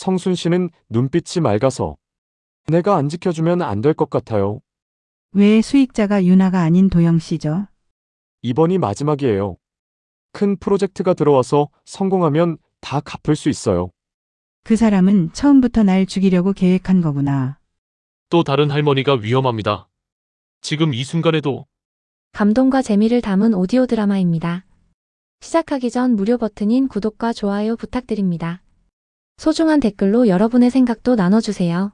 성순 씨는 눈빛이 맑아서 내가 안 지켜주면 안 될 것 같아요. 왜 수익자가 유나가 아닌 도영 씨죠? 이번이 마지막이에요. 큰 프로젝트가 들어와서 성공하면 다 갚을 수 있어요. 그 사람은 처음부터 날 죽이려고 계획한 거구나. 또 다른 할머니가 위험합니다. 지금 이 순간에도 감동과 재미를 담은 오디오 드라마입니다. 시작하기 전 무료 버튼인 구독과 좋아요 부탁드립니다. 소중한 댓글로 여러분의 생각도 나눠주세요.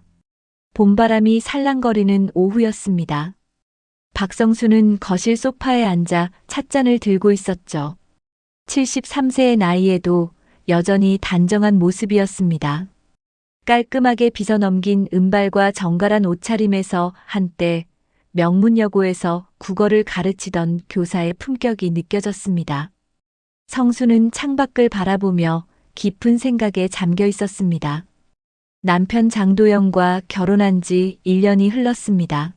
봄바람이 살랑거리는 오후였습니다. 박성수는 거실 소파에 앉아 찻잔을 들고 있었죠. 73세의 나이에도 여전히 단정한 모습이었습니다. 깔끔하게 빗어넘긴 은발과 정갈한 옷차림에서 한때 명문여고에서 국어를 가르치던 교사의 품격이 느껴졌습니다. 성수는 창밖을 바라보며 깊은 생각에 잠겨 있었습니다. 남편 장도영과 결혼한 지 1년이 흘렀습니다.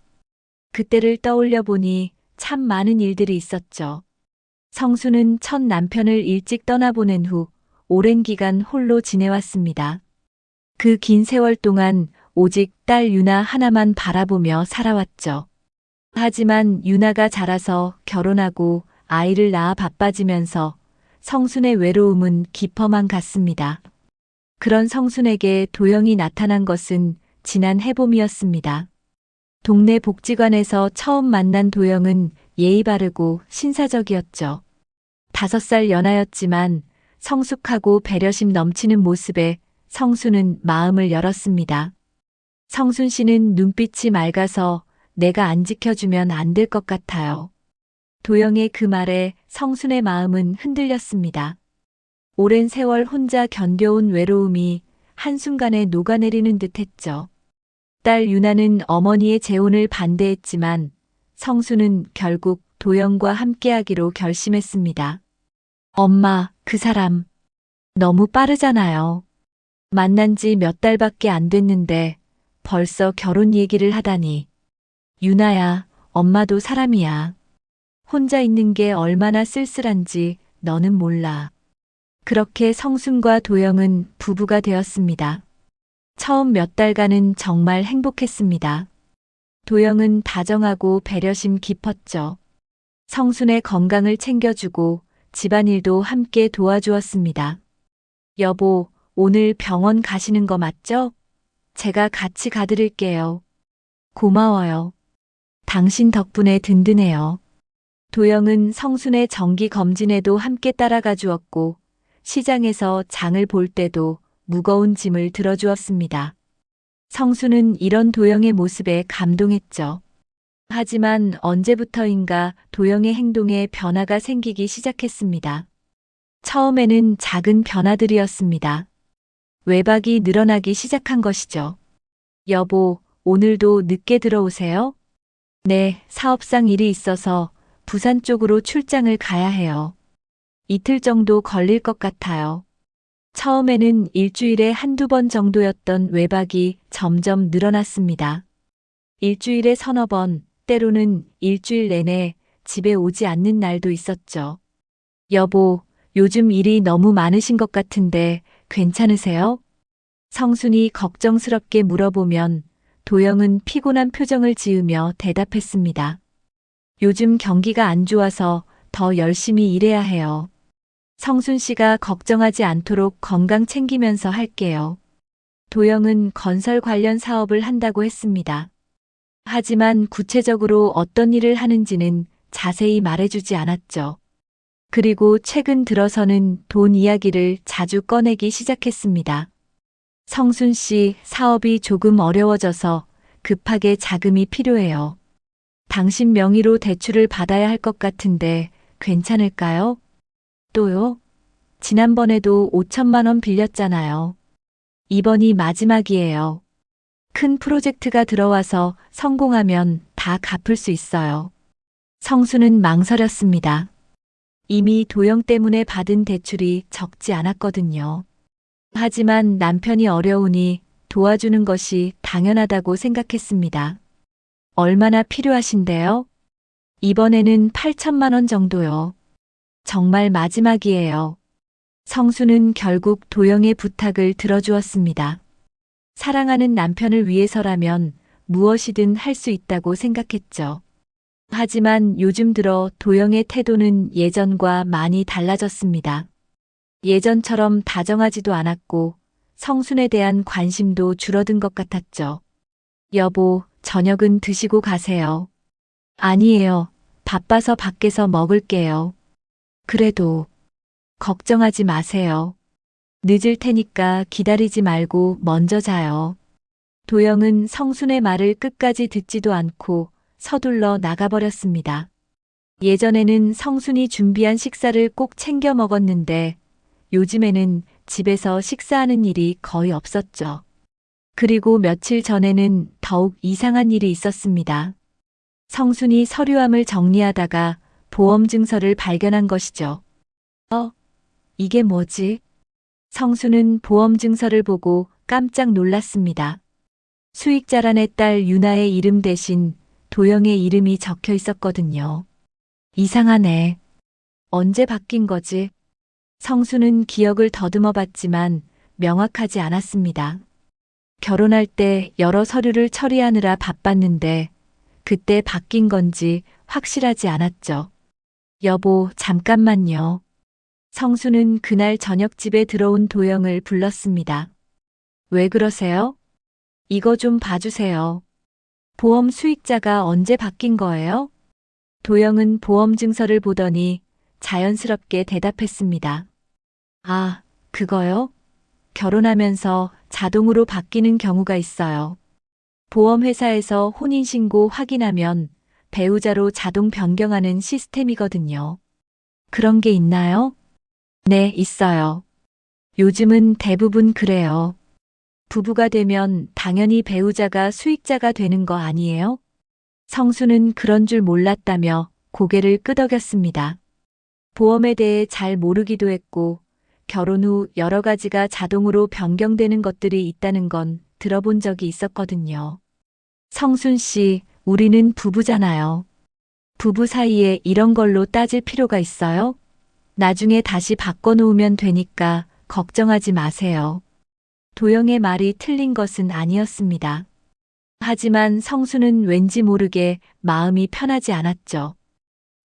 그때를 떠올려 보니 참 많은 일들이 있었죠. 성수는 첫 남편을 일찍 떠나보낸 후 오랜 기간 홀로 지내왔습니다. 그 긴 세월 동안 오직 딸 유나 하나만 바라보며 살아왔죠. 하지만 유나가 자라서 결혼하고 아이를 낳아 바빠지면서 성순의 외로움은 깊어만 갔습니다. 그런 성순에게 도영이 나타난 것은 지난 해봄이었습니다. 동네 복지관에서 처음 만난 도영은 예의 바르고 신사적이었죠. 5살 연하였지만 성숙하고 배려심 넘치는 모습에 성순은 마음을 열었습니다. 성순 씨는 눈빛이 맑아서 내가 안 지켜주면 안 될 것 같아요. 도영의 그 말에 성순의 마음은 흔들렸습니다. 오랜 세월 혼자 견뎌온 외로움이 한순간에 녹아내리는 듯했죠. 딸 유나는 어머니의 재혼을 반대했지만 성수는 결국 도영과 함께하기로 결심했습니다. 엄마, 그 사람 너무 빠르잖아요. 만난 지 몇 달밖에 안 됐는데 벌써 결혼 얘기를 하다니. 유나야, 엄마도 사람이야. 혼자 있는 게 얼마나 쓸쓸한지 너는 몰라. 그렇게 성순과 도영은 부부가 되었습니다. 처음 몇 달간은 정말 행복했습니다. 도영은 다정하고 배려심 깊었죠. 성순의 건강을 챙겨주고 집안일도 함께 도와주었습니다. 여보, 오늘 병원 가시는 거 맞죠? 제가 같이 가드릴게요. 고마워요. 당신 덕분에 든든해요. 도영은 성순의 정기 검진에도 함께 따라가 주었고 시장에서 장을 볼 때도 무거운 짐을 들어주었습니다. 성수는 이런 도영의 모습에 감동했죠. 하지만 언제부터인가 도영의 행동에 변화가 생기기 시작했습니다. 처음에는 작은 변화들이었습니다. 외박이 늘어나기 시작한 것이죠. 여보, 오늘도 늦게 들어오세요? 네, 사업상 일이 있어서 부산 쪽으로 출장을 가야 해요. 이틀 정도 걸릴 것 같아요. 처음에는 일주일에 한두 번 정도였던 외박이 점점 늘어났습니다. 일주일에 서너 번, 때로는 일주일 내내 집에 오지 않는 날도 있었죠. 여보, 요즘 일이 너무 많으신 것 같은데 괜찮으세요? 성순이 걱정스럽게 물어보면 도영은 피곤한 표정을 지으며 대답했습니다. 요즘 경기가 안 좋아서 더 열심히 일해야 해요. 성순 씨가 걱정하지 않도록 건강 챙기면서 할게요. 도영은 건설 관련 사업을 한다고 했습니다. 하지만 구체적으로 어떤 일을 하는지는 자세히 말해주지 않았죠. 그리고 최근 들어서는 돈 이야기를 자주 꺼내기 시작했습니다. 성순 씨, 사업이 조금 어려워져서 급하게 자금이 필요해요. 당신 명의로 대출을 받아야 할 것 같은데 괜찮을까요? 또요? 지난번에도 5천만 원 빌렸잖아요. 이번이 마지막이에요. 큰 프로젝트가 들어와서 성공하면 다 갚을 수 있어요. 성수는 망설였습니다. 이미 도영 때문에 받은 대출이 적지 않았거든요. 하지만 남편이 어려우니 도와주는 것이 당연하다고 생각했습니다. 얼마나 필요하신데요? 이번에는 8천만 원 정도요. 정말 마지막이에요. 성수는 결국 도영의 부탁을 들어주었습니다. 사랑하는 남편을 위해서라면 무엇이든 할 수 있다고 생각했죠. 하지만 요즘 들어 도영의 태도는 예전과 많이 달라졌습니다. 예전처럼 다정하지도 않았고 성순에 대한 관심도 줄어든 것 같았죠. 여보, 저녁은 드시고 가세요. 아니에요. 바빠서 밖에서 먹을게요. 그래도 걱정하지 마세요. 늦을 테니까 기다리지 말고 먼저 자요. 도영은 성순의 말을 끝까지 듣지도 않고 서둘러 나가버렸습니다. 예전에는 성순이 준비한 식사를 꼭 챙겨 먹었는데 요즘에는 집에서 식사하는 일이 거의 없었죠. 그리고 며칠 전에는 더욱 이상한 일이 있었습니다. 성순이 서류함을 정리하다가 보험 증서를 발견한 것이죠. 이게 뭐지? 성순은 보험 증서를 보고 깜짝 놀랐습니다. 수익자란의 딸 유나의 이름 대신 도영의 이름이 적혀 있었거든요. 이상하네. 언제 바뀐 거지? 성순은 기억을 더듬어 봤지만 명확하지 않았습니다. 결혼할 때 여러 서류를 처리하느라 바빴는데 그때 바뀐 건지 확실하지 않았죠. 여보, 잠깐만요. 성수는 그날 저녁 집에 들어온 도영을 불렀습니다. 왜 그러세요? 이거 좀 봐주세요. 보험 수익자가 언제 바뀐 거예요? 도영은 보험 증서를 보더니 자연스럽게 대답했습니다. 아, 그거요? 결혼하면서 자동으로 바뀌는 경우가 있어요. 보험회사에서 혼인신고 확인하면 배우자로 자동 변경하는 시스템이거든요. 그런 게 있나요? 네, 있어요. 요즘은 대부분 그래요. 부부가 되면 당연히 배우자가 수익자가 되는 거 아니에요? 성수는 그런 줄 몰랐다며 고개를 끄덕였습니다. 보험에 대해 잘 모르기도 했고 결혼 후 여러 가지가 자동으로 변경되는 것들이 있다는 건 들어본 적이 있었거든요. 성순 씨, 우리는 부부잖아요. 부부 사이에 이런 걸로 따질 필요가 있어요? 나중에 다시 바꿔놓으면 되니까 걱정하지 마세요. 도영의 말이 틀린 것은 아니었습니다. 하지만 성수는 왠지 모르게 마음이 편하지 않았죠.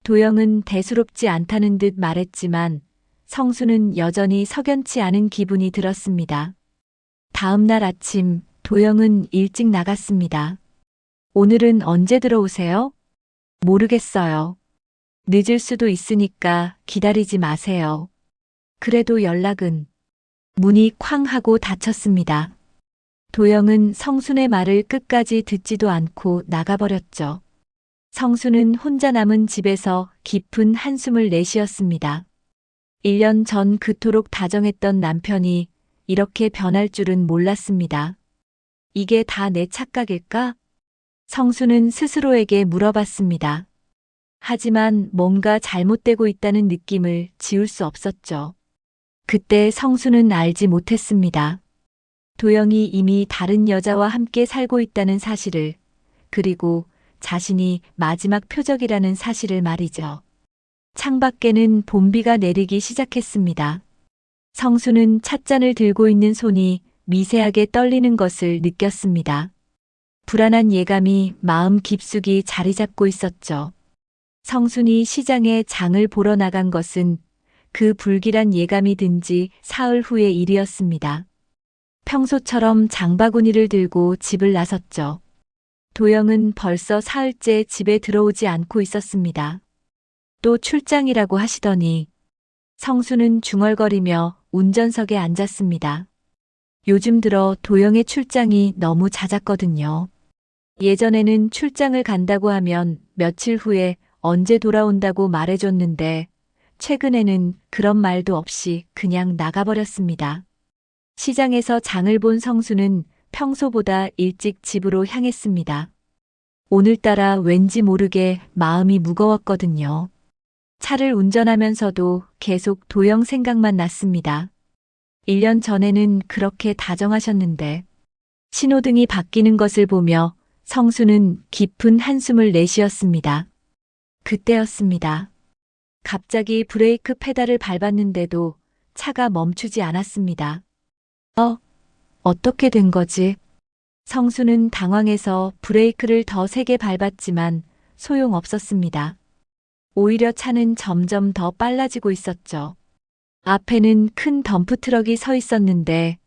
도영은 대수롭지 않다는 듯 말했지만 성수는 여전히 석연치 않은 기분이 들었습니다. 다음 날 아침 도영은 일찍 나갔습니다. 오늘은 언제 들어오세요? 모르겠어요. 늦을 수도 있으니까 기다리지 마세요. 그래도 연락은. 문이 쾅 하고 닫혔습니다. 도영은 성순의 말을 끝까지 듣지도 않고 나가버렸죠. 성순은 혼자 남은 집에서 깊은 한숨을 내쉬었습니다. 1년 전 그토록 다정했던 남편이 이렇게 변할 줄은 몰랐습니다. 이게 다 내 착각일까? 성수는 스스로에게 물어봤습니다. 하지만 뭔가 잘못되고 있다는 느낌을 지울 수 없었죠. 그때 성수는 알지 못했습니다. 도영이 이미 다른 여자와 함께 살고 있다는 사실을, 그리고 자신이 마지막 표적이라는 사실을 말이죠. 창밖에는 봄비가 내리기 시작했습니다. 성수는 찻잔을 들고 있는 손이 미세하게 떨리는 것을 느꼈습니다. 불안한 예감이 마음 깊숙이 자리 잡고 있었죠. 성순이 시장에 장을 보러 나간 것은 그 불길한 예감이 든 지 사흘 후의 일이었습니다. 평소처럼 장바구니를 들고 집을 나섰죠. 도영은 벌써 사흘째 집에 들어오지 않고 있었습니다. 또 출장이라고 하시더니 성수는 중얼거리며 운전석에 앉았습니다. 요즘 들어 도영의 출장이 너무 잦았거든요. 예전에는 출장을 간다고 하면 며칠 후에 언제 돌아온다고 말해줬는데 최근에는 그런 말도 없이 그냥 나가버렸습니다. 시장에서 장을 본 성수는 평소보다 일찍 집으로 향했습니다. 오늘따라 왠지 모르게 마음이 무거웠거든요. 차를 운전하면서도 계속 도영 생각만 났습니다. 1년 전에는 그렇게 다정하셨는데 신호등이 바뀌는 것을 보며 성수는 깊은 한숨을 내쉬었습니다. 그때였습니다. 갑자기 브레이크 페달을 밟았는데도 차가 멈추지 않았습니다. 어떻게 된 거지? 성수는 당황해서 브레이크를 더 세게 밟았지만 소용없었습니다. 오히려 차는 점점 더 빨라지고 있었죠. 앞에는 큰 덤프트럭이 서 있었는데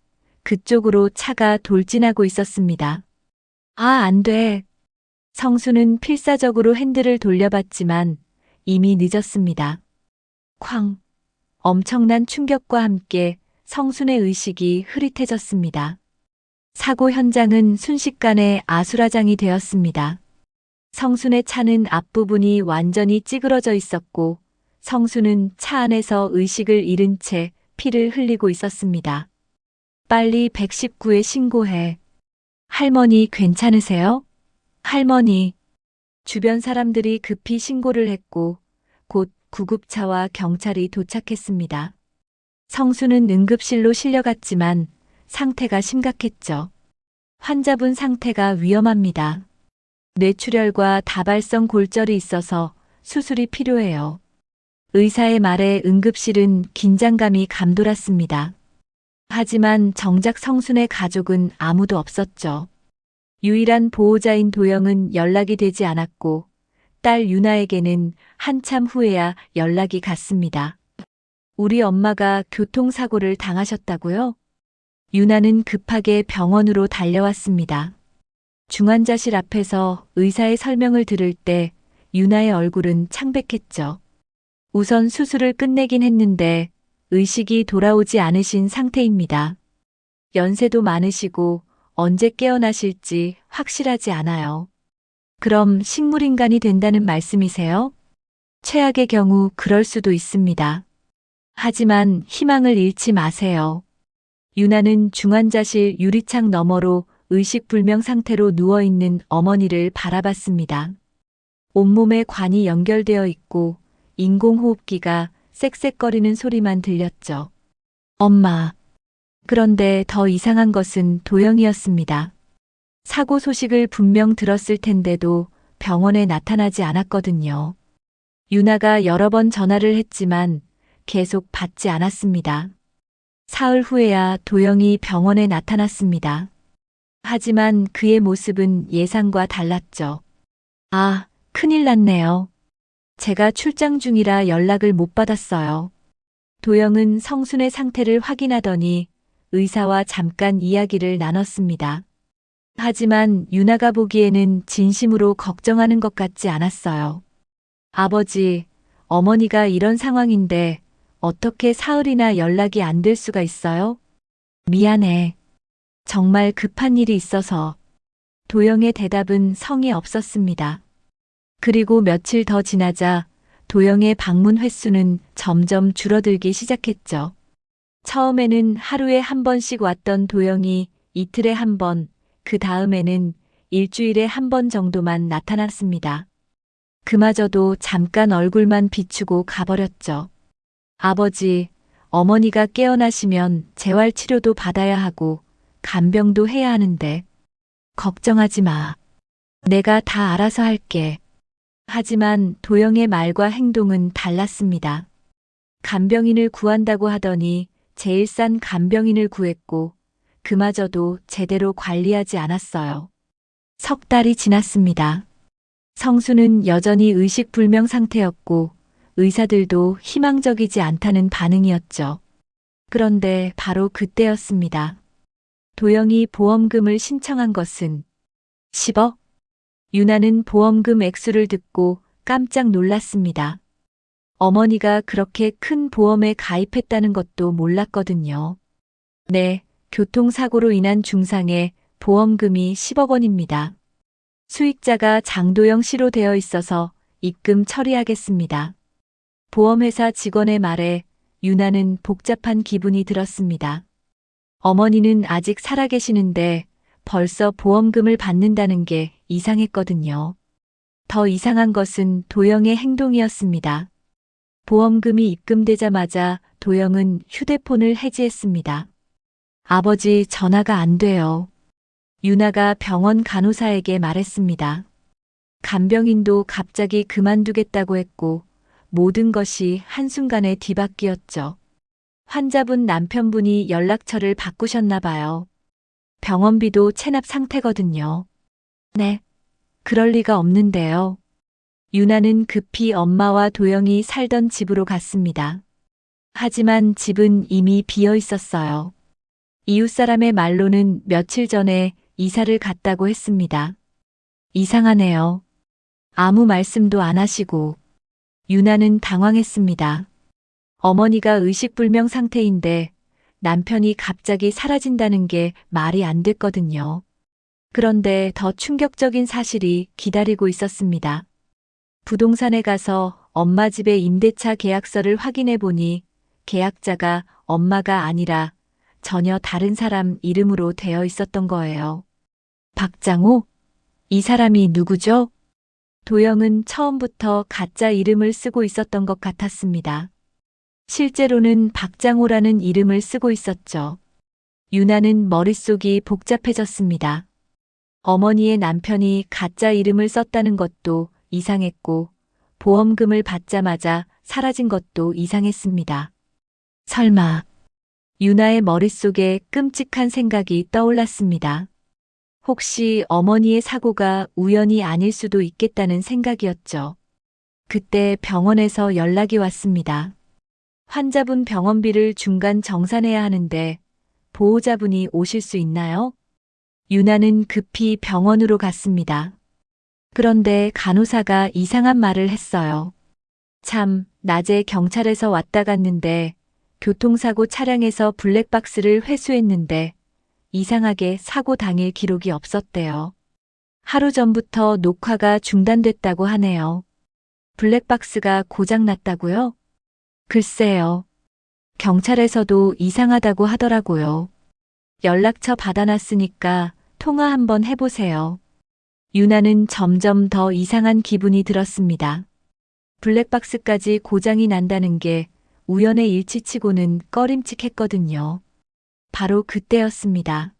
그쪽으로 차가 돌진하고 있었습니다. 안 돼. 성수는 필사적으로 핸들을 돌려봤지만 이미 늦었습니다. 쾅! 엄청난 충격과 함께 성순의 의식이 흐릿해졌습니다. 사고 현장은 순식간에 아수라장이 되었습니다. 성순의 차는 앞부분이 완전히 찌그러져 있었고 성순은 차 안에서 의식을 잃은 채 피를 흘리고 있었습니다. 빨리 119에 신고해. 할머니 괜찮으세요? 할머니. 주변 사람들이 급히 신고를 했고 곧 구급차와 경찰이 도착했습니다. 성수는 응급실로 실려갔지만 상태가 심각했죠. 환자분 상태가 위험합니다. 뇌출혈과 다발성 골절이 있어서 수술이 필요해요. 의사의 말에 응급실은 긴장감이 감돌았습니다. 하지만 정작 성순의 가족은 아무도 없었죠. 유일한 보호자인 도영은 연락이 되지 않았고 딸 유나에게는 한참 후에야 연락이 갔습니다. 우리 엄마가 교통사고를 당하셨다고요? 유나는 급하게 병원으로 달려왔습니다. 중환자실 앞에서 의사의 설명을 들을 때 유나의 얼굴은 창백했죠. 우선 수술을 끝내긴 했는데 의식이 돌아오지 않으신 상태입니다. 연세도 많으시고 언제 깨어나실지 확실하지 않아요. 그럼 식물인간이 된다는 말씀이세요? 최악의 경우 그럴 수도 있습니다. 하지만 희망을 잃지 마세요. 유나는 중환자실 유리창 너머로 의식불명 상태로 누워있는 어머니를 바라봤습니다. 온몸에 관이 연결되어 있고 인공호흡기가 쌕쌕거리는 소리만 들렸죠. 엄마. 그런데 더 이상한 것은 도영이었습니다. 사고 소식을 분명 들었을 텐데도 병원에 나타나지 않았거든요. 유나가 여러 번 전화를 했지만 계속 받지 않았습니다. 사흘 후에야 도영이 병원에 나타났습니다. 하지만 그의 모습은 예상과 달랐죠. 큰일 났네요. 제가 출장 중이라 연락을 못 받았어요. 도영은 성순의 상태를 확인하더니 의사와 잠깐 이야기를 나눴습니다. 하지만 유나가 보기에는 진심으로 걱정하는 것 같지 않았어요. 아버지, 어머니가 이런 상황인데 어떻게 사흘이나 연락이 안 될 수가 있어요? 미안해. 정말 급한 일이 있어서. 도영의 대답은 성의 없었습니다. 그리고 며칠 더 지나자 도영의 방문 횟수는 점점 줄어들기 시작했죠. 처음에는 하루에 한 번씩 왔던 도영이 이틀에 한 번, 그 다음에는 일주일에 한 번 정도만 나타났습니다. 그마저도 잠깐 얼굴만 비추고 가버렸죠. 아버지, 어머니가 깨어나시면 재활치료도 받아야 하고 간병도 해야 하는데 걱정하지 마. 내가 다 알아서 할게. 하지만 도영의 말과 행동은 달랐습니다. 간병인을 구한다고 하더니 제일 싼 간병인을 구했고 그마저도 제대로 관리하지 않았어요. 석 달이 지났습니다. 성수는 여전히 의식불명 상태였고 의사들도 희망적이지 않다는 반응이었죠. 그런데 바로 그때였습니다. 도영이 보험금을 신청한 것은 10억? 유나는 보험금 액수를 듣고 깜짝 놀랐습니다. 어머니가 그렇게 큰 보험에 가입했다는 것도 몰랐거든요. 네, 교통사고로 인한 중상에 보험금이 10억 원입니다. 수익자가 장도영 씨로 되어 있어서 입금 처리하겠습니다. 보험회사 직원의 말에 유나는 복잡한 기분이 들었습니다. 어머니는 아직 살아계시는데 벌써 보험금을 받는다는 게 이상했거든요. 더 이상한 것은 도영의 행동이었습니다. 보험금이 입금되자마자 도영은 휴대폰을 해지했습니다. 아버지, 전화가 안 돼요. 유나가 병원 간호사에게 말했습니다. 간병인도 갑자기 그만두겠다고 했고 모든 것이 한순간에 뒤바뀌었죠. 환자분 남편분이 연락처를 바꾸셨나 봐요. 병원비도 체납 상태거든요. 네. 그럴 리가 없는데요. 유나는 급히 엄마와 도영이 살던 집으로 갔습니다. 하지만 집은 이미 비어 있었어요. 이웃 사람의 말로는 며칠 전에 이사를 갔다고 했습니다. 이상하네요. 아무 말씀도 안 하시고. 유나는 당황했습니다. 어머니가 의식불명 상태인데 남편이 갑자기 사라진다는 게 말이 안 됐거든요. 그런데 더 충격적인 사실이 기다리고 있었습니다. 부동산에 가서 엄마 집의 임대차 계약서를 확인해 보니 계약자가 엄마가 아니라 전혀 다른 사람 이름으로 되어 있었던 거예요. 박장호? 이 사람이 누구죠? 도영은 처음부터 가짜 이름을 쓰고 있었던 것 같았습니다. 실제로는 박장호라는 이름을 쓰고 있었죠. 유나는 머릿속이 복잡해졌습니다. 어머니의 남편이 가짜 이름을 썼다는 것도 이상했고 보험금을 받자마자 사라진 것도 이상했습니다. 설마 유나의 머릿속에 끔찍한 생각이 떠올랐습니다. 혹시 어머니의 사고가 우연이 아닐 수도 있겠다는 생각이었죠. 그때 병원에서 연락이 왔습니다. 환자분 병원비를 중간 정산해야 하는데 보호자분이 오실 수 있나요? 유나는 급히 병원으로 갔습니다. 그런데 간호사가 이상한 말을 했어요. 참, 낮에 경찰에서 왔다 갔는데 교통사고 차량에서 블랙박스를 회수했는데 이상하게 사고 당일 기록이 없었대요. 하루 전부터 녹화가 중단됐다고 하네요. 블랙박스가 고장났다고요? 글쎄요. 경찰에서도 이상하다고 하더라고요. 연락처 받아놨으니까 통화 한번 해보세요. 유나는 점점 더 이상한 기분이 들었습니다. 블랙박스까지 고장이 난다는 게 우연의 일치치고는 꺼림칙했거든요. 바로 그때였습니다.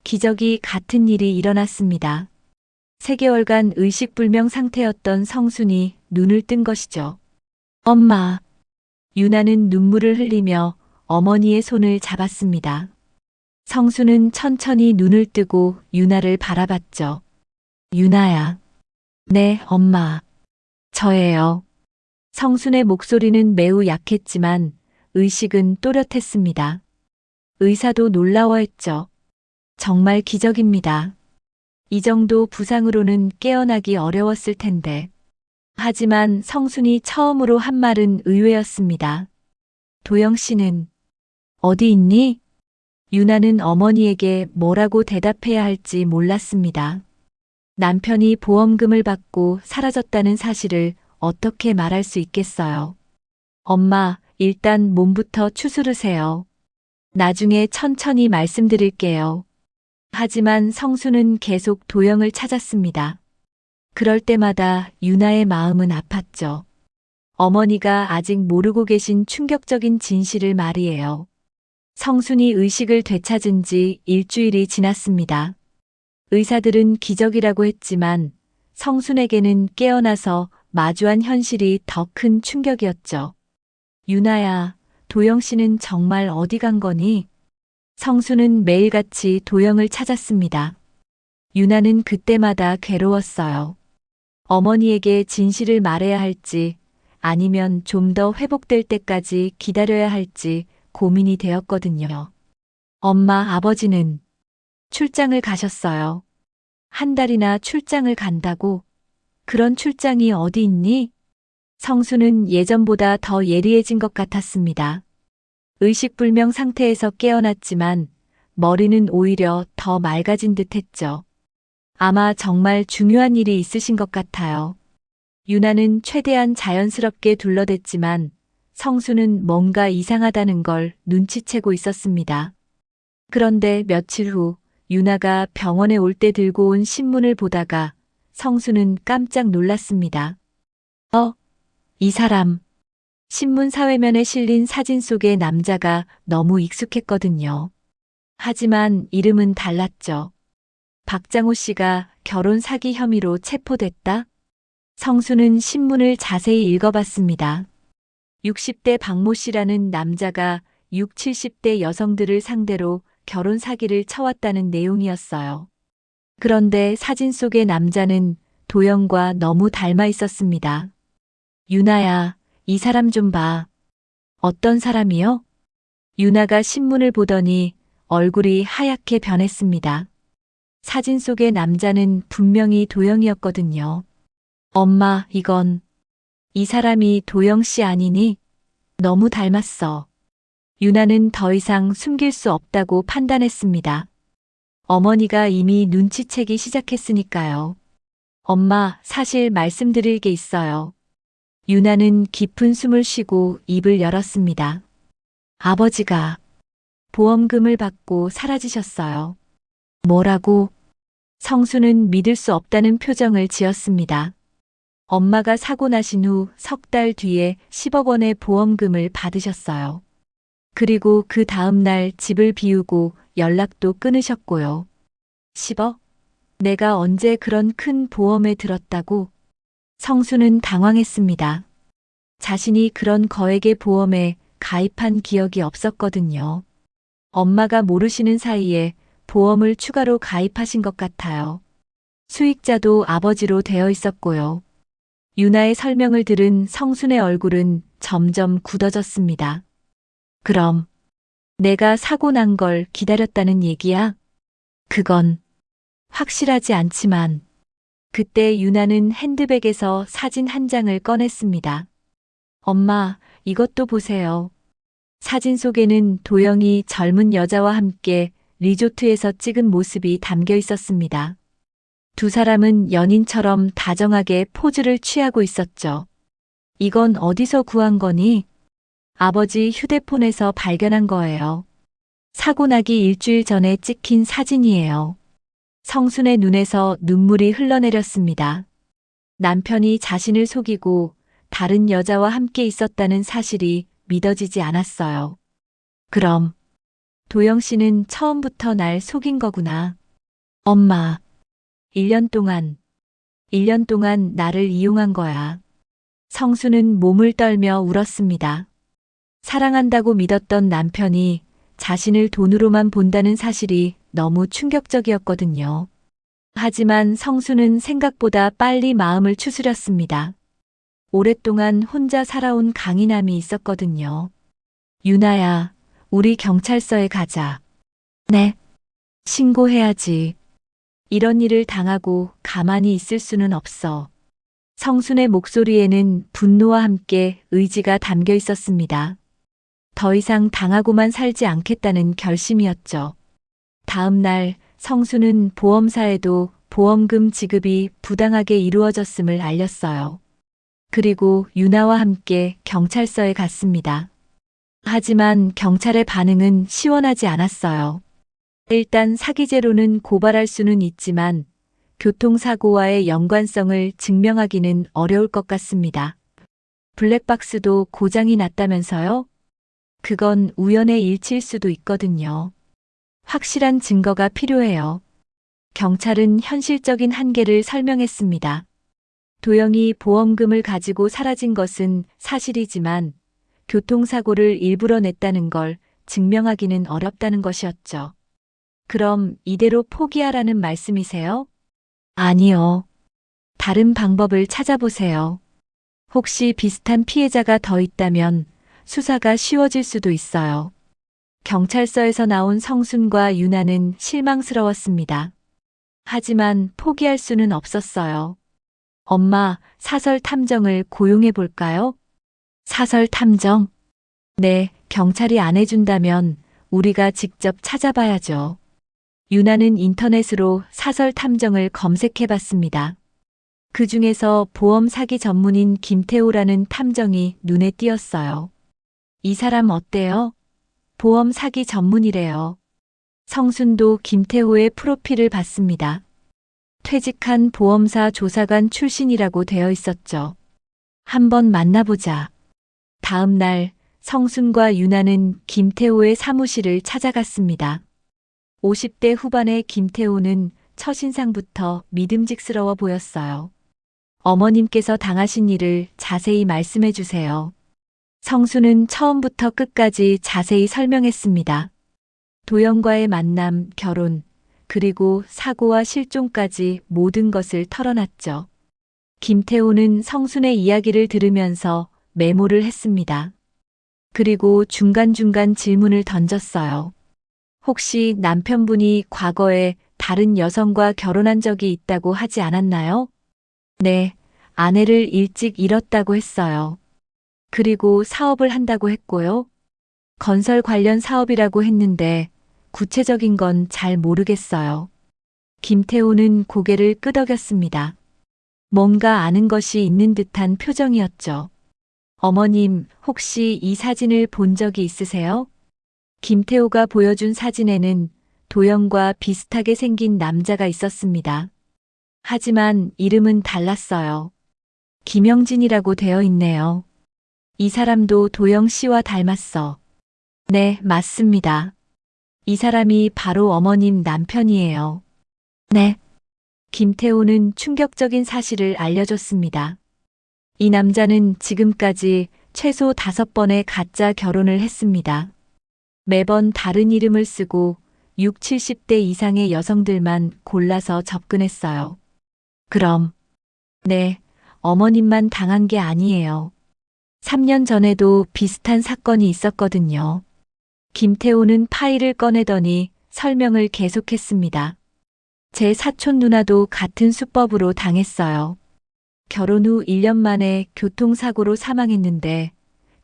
기적이 같은 일이 일어났습니다. 3개월간 의식불명 상태였던 성순이 눈을 뜬 것이죠. 엄마. 유나는 눈물을 흘리며 어머니의 손을 잡았습니다. 성순은 천천히 눈을 뜨고 유나를 바라봤죠. 유나야. 네, 엄마. 저예요. 성순의 목소리는 매우 약했지만 의식은 또렷했습니다. 의사도 놀라워했죠. 정말 기적입니다. 이 정도 부상으로는 깨어나기 어려웠을 텐데. 하지만 성순이 처음으로 한 말은 의외였습니다. 도영 씨는 어디 있니? 유나는 어머니에게 뭐라고 대답해야 할지 몰랐습니다. 남편이 보험금을 받고 사라졌다는 사실을 어떻게 말할 수 있겠어요? 엄마, 일단 몸부터 추스르세요. 나중에 천천히 말씀드릴게요. 하지만 성수는 계속 도영을 찾았습니다. 그럴 때마다 유나의 마음은 아팠죠. 어머니가 아직 모르고 계신 충격적인 진실을 말이에요. 성순이 의식을 되찾은 지 일주일이 지났습니다. 의사들은 기적이라고 했지만 성순에게는 깨어나서 마주한 현실이 더 큰 충격이었죠. 유나야, 도영 씨는 정말 어디 간 거니? 성순은 매일같이 도영을 찾았습니다. 유나는 그때마다 괴로웠어요. 어머니에게 진실을 말해야 할지 아니면 좀 더 회복될 때까지 기다려야 할지 고민이 되었거든요. 엄마, 아버지는 출장을 가셨어요. 한 달이나 출장을 간다고? 그런 출장이 어디 있니? 성수는 예전보다 더 예리해진 것 같았습니다. 의식불명 상태에서 깨어났지만 머리는 오히려 더 맑아진 듯 했죠. 아마 정말 중요한 일이 있으신 것 같아요. 유나는 최대한 자연스럽게 둘러댔지만 성수는 뭔가 이상하다는 걸 눈치채고 있었습니다. 그런데 며칠 후 유나가 병원에 올 때 들고 온 신문을 보다가 성수는 깜짝 놀랐습니다. 이 사람. 신문 사회면에 실린 사진 속의 남자가 너무 익숙했거든요. 하지만 이름은 달랐죠. 박장호 씨가 결혼 사기 혐의로 체포됐다? 성수는 신문을 자세히 읽어봤습니다. 60대 박모 씨라는 남자가 6, 70대 여성들을 상대로 결혼 사기를 쳐왔다는 내용이었어요. 그런데 사진 속의 남자는 도영과 너무 닮아 있었습니다. 유나야, 이 사람 좀 봐. 어떤 사람이요? 유나가 신문을 보더니 얼굴이 하얗게 변했습니다. 사진 속의 남자는 분명히 도영이었거든요. 엄마, 이 사람이 도영 씨 아니니? 너무 닮았어. 유나는 더 이상 숨길 수 없다고 판단했습니다. 어머니가 이미 눈치채기 시작했으니까요. 엄마, 사실 말씀드릴 게 있어요. 유나는 깊은 숨을 쉬고 입을 열었습니다. 아버지가 보험금을 받고 사라지셨어요. 뭐라고? 성수는 믿을 수 없다는 표정을 지었습니다. 엄마가 사고 나신 후 석 달 뒤에 10억 원의 보험금을 받으셨어요. 그리고 그 다음 날 집을 비우고 연락도 끊으셨고요. 10억? 내가 언제 그런 큰 보험에 들었다고? 성수는 당황했습니다. 자신이 그런 거액의 보험에 가입한 기억이 없었거든요. 엄마가 모르시는 사이에 보험을 추가로 가입하신 것 같아요. 수익자도 아버지로 되어 있었고요. 유나의 설명을 들은 성순의 얼굴은 점점 굳어졌습니다. 그럼 내가 사고 난 걸 기다렸다는 얘기야? 그건 확실하지 않지만 그때 유나는 핸드백에서 사진 한 장을 꺼냈습니다. 엄마, 이것도 보세요. 사진 속에는 도영이 젊은 여자와 함께 리조트에서 찍은 모습이 담겨 있었습니다. 두 사람은 연인처럼 다정하게 포즈를 취하고 있었죠. 이건 어디서 구한 거니? 아버지 휴대폰에서 발견한 거예요. 사고 나기 일주일 전에 찍힌 사진이에요. 성순의 눈에서 눈물이 흘러내렸습니다. 남편이 자신을 속이고 다른 여자와 함께 있었다는 사실이 믿어지지 않았어요. 그럼 도영 씨는 처음부터 날 속인 거구나. 엄마, 1년 동안 나를 이용한 거야. 성수는 몸을 떨며 울었습니다. 사랑한다고 믿었던 남편이 자신을 돈으로만 본다는 사실이 너무 충격적이었거든요. 하지만 성수는 생각보다 빨리 마음을 추스렸습니다. 오랫동안 혼자 살아온 강인함이 있었거든요. 유나야, 우리 경찰서에 가자. 네. 신고해야지. 이런 일을 당하고 가만히 있을 수는 없어. 성순의 목소리에는 분노와 함께 의지가 담겨 있었습니다. 더 이상 당하고만 살지 않겠다는 결심이었죠. 다음 날 성순은 보험사에도 보험금 지급이 부당하게 이루어졌음을 알렸어요. 그리고 유나와 함께 경찰서에 갔습니다. 하지만 경찰의 반응은 시원하지 않았어요. 일단 사기죄로는 고발할 수는 있지만 교통사고와의 연관성을 증명하기는 어려울 것 같습니다. 블랙박스도 고장이 났다면서요? 그건 우연의 일치일 수도 있거든요. 확실한 증거가 필요해요. 경찰은 현실적인 한계를 설명했습니다. 도영이 보험금을 가지고 사라진 것은 사실이지만 교통사고를 일부러 냈다는 걸 증명하기는 어렵다는 것이었죠. 그럼 이대로 포기하라는 말씀이세요? 아니요. 다른 방법을 찾아보세요. 혹시 비슷한 피해자가 더 있다면 수사가 쉬워질 수도 있어요. 경찰서에서 나온 성순과 유나는 실망스러웠습니다. 하지만 포기할 수는 없었어요. 엄마, 사설 탐정을 고용해 볼까요? 사설 탐정? 네, 경찰이 안 해준다면 우리가 직접 찾아봐야죠. 유나는 인터넷으로 사설 탐정을 검색해 봤습니다. 그 중에서 보험 사기 전문인 김태호라는 탐정이 눈에 띄었어요. 이 사람 어때요? 보험 사기 전문이래요. 성순도 김태호의 프로필을 봤습니다. 퇴직한 보험사 조사관 출신이라고 되어 있었죠. 한번 만나보자. 다음 날 성순과 유나는 김태호의 사무실을 찾아갔습니다. 50대 후반의 김태호는 첫인상부터 믿음직스러워 보였어요. 어머님께서 당하신 일을 자세히 말씀해 주세요. 성수는 처음부터 끝까지 자세히 설명했습니다. 도영과의 만남, 결혼, 그리고 사고와 실종까지 모든 것을 털어놨죠. 김태호는 성순의 이야기를 들으면서 메모를 했습니다. 그리고 중간중간 질문을 던졌어요. 혹시 남편분이 과거에 다른 여성과 결혼한 적이 있다고 하지 않았나요? 네, 아내를 일찍 잃었다고 했어요. 그리고 사업을 한다고 했고요. 건설 관련 사업이라고 했는데 구체적인 건 잘 모르겠어요. 김태호는 고개를 끄덕였습니다. 뭔가 아는 것이 있는 듯한 표정이었죠. 어머님, 혹시 이 사진을 본 적이 있으세요? 김태호가 보여준 사진에는 도영과 비슷하게 생긴 남자가 있었습니다. 하지만 이름은 달랐어요. 김영진이라고 되어 있네요. 이 사람도 도영 씨와 닮았어. 네, 맞습니다. 이 사람이 바로 어머님 남편이에요. 네. 김태호는 충격적인 사실을 알려줬습니다. 이 남자는 지금까지 최소 5번의 가짜 결혼을 했습니다. 매번 다른 이름을 쓰고 6, 70대 이상의 여성들만 골라서 접근했어요. 그럼, 네, 어머님만 당한 게 아니에요. 3년 전에도 비슷한 사건이 있었거든요. 김태호는 파일을 꺼내더니 설명을 계속했습니다. 제 사촌 누나도 같은 수법으로 당했어요. 결혼 후 1년 만에 교통사고로 사망했는데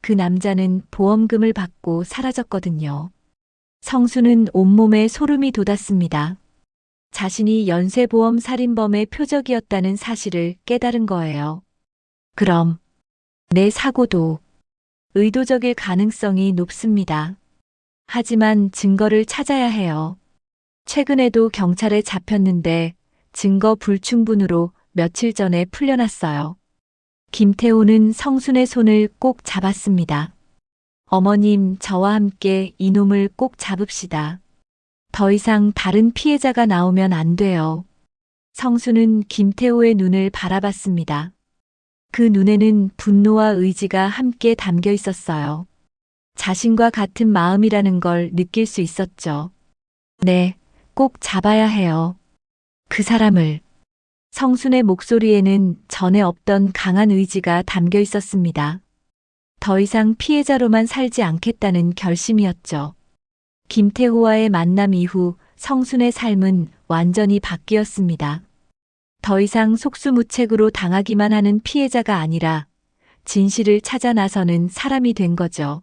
그 남자는 보험금을 받고 사라졌거든요. 성수는 온몸에 소름이 돋았습니다. 자신이 연쇄보험 살인범의 표적이었다는 사실을 깨달은 거예요. 그럼 내 사고도 의도적일 가능성이 높습니다. 하지만 증거를 찾아야 해요. 최근에도 경찰에 잡혔는데 증거 불충분으로 며칠 전에 풀려났어요. 김태호는 성순의 손을 꼭 잡았습니다. 어머님, 저와 함께 이놈을 꼭 잡읍시다. 더 이상 다른 피해자가 나오면 안 돼요. 성순은 김태호의 눈을 바라봤습니다. 그 눈에는 분노와 의지가 함께 담겨 있었어요. 자신과 같은 마음이라는 걸 느낄 수 있었죠. 네, 꼭 잡아야 해요. 그 사람을. 성순의 목소리에는 전에 없던 강한 의지가 담겨 있었습니다. 더 이상 피해자로만 살지 않겠다는 결심이었죠. 김태호와의 만남 이후 성순의 삶은 완전히 바뀌었습니다. 더 이상 속수무책으로 당하기만 하는 피해자가 아니라 진실을 찾아 나서는 사람이 된 거죠.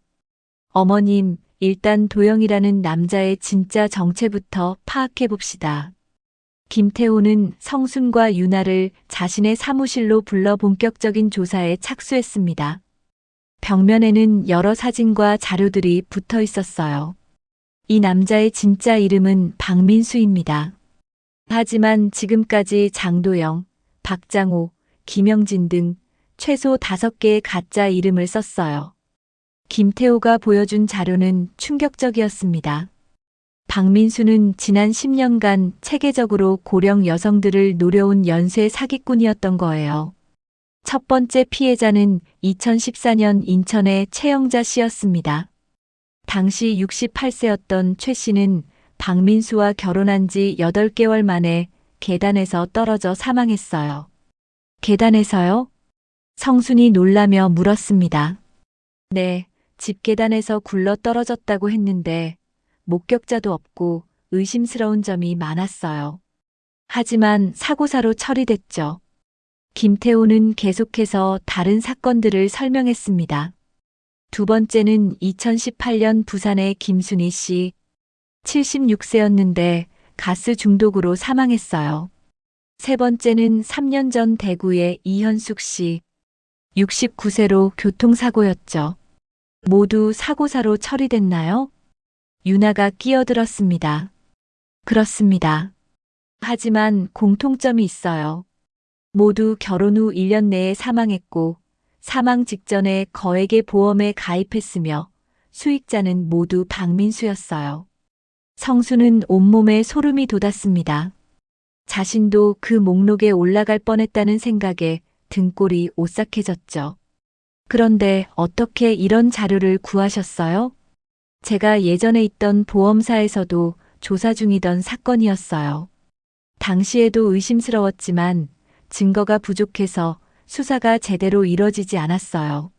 어머님, 일단 도영이라는 남자의 진짜 정체부터 파악해 봅시다. 김태호는 성순과 유나를 자신의 사무실로 불러 본격적인 조사에 착수했습니다. 벽면에는 여러 사진과 자료들이 붙어 있었어요. 이 남자의 진짜 이름은 박민수입니다. 하지만 지금까지 장도영, 박장호, 김영진 등 최소 5개의 가짜 이름을 썼어요. 김태호가 보여준 자료는 충격적이었습니다. 박민수는 지난 10년간 체계적으로 고령 여성들을 노려온 연쇄 사기꾼이었던 거예요. 첫 번째 피해자는 2014년 인천의 최영자 씨였습니다. 당시 68세였던 최 씨는 박민수와 결혼한 지 8개월 만에 계단에서 떨어져 사망했어요. 계단에서요? 성순이 놀라며 물었습니다. 네, 집 계단에서 굴러 떨어졌다고 했는데 목격자도 없고 의심스러운 점이 많았어요. 하지만 사고사로 처리됐죠. 김태호는 계속해서 다른 사건들을 설명했습니다. 두 번째는 2018년 부산의 김순희 씨, 76세였는데 가스 중독으로 사망했어요. 세 번째는 3년 전 대구의 이현숙 씨, 69세로 교통사고였죠. 모두 사고사로 처리됐나요? 유나가 끼어들었습니다. 그렇습니다. 하지만 공통점이 있어요. 모두 결혼 후 1년 내에 사망했고 사망 직전에 거액의 보험에 가입했으며 수익자는 모두 박민수였어요. 성수는 온몸에 소름이 돋았습니다. 자신도 그 목록에 올라갈 뻔했다는 생각에 등골이 오싹해졌죠. 그런데 어떻게 이런 자료를 구하셨어요? 제가 예전에 있던 보험사에서도 조사 중이던 사건이었어요. 당시에도 의심스러웠지만 증거가 부족해서 수사가 제대로 이뤄지지 않았어요.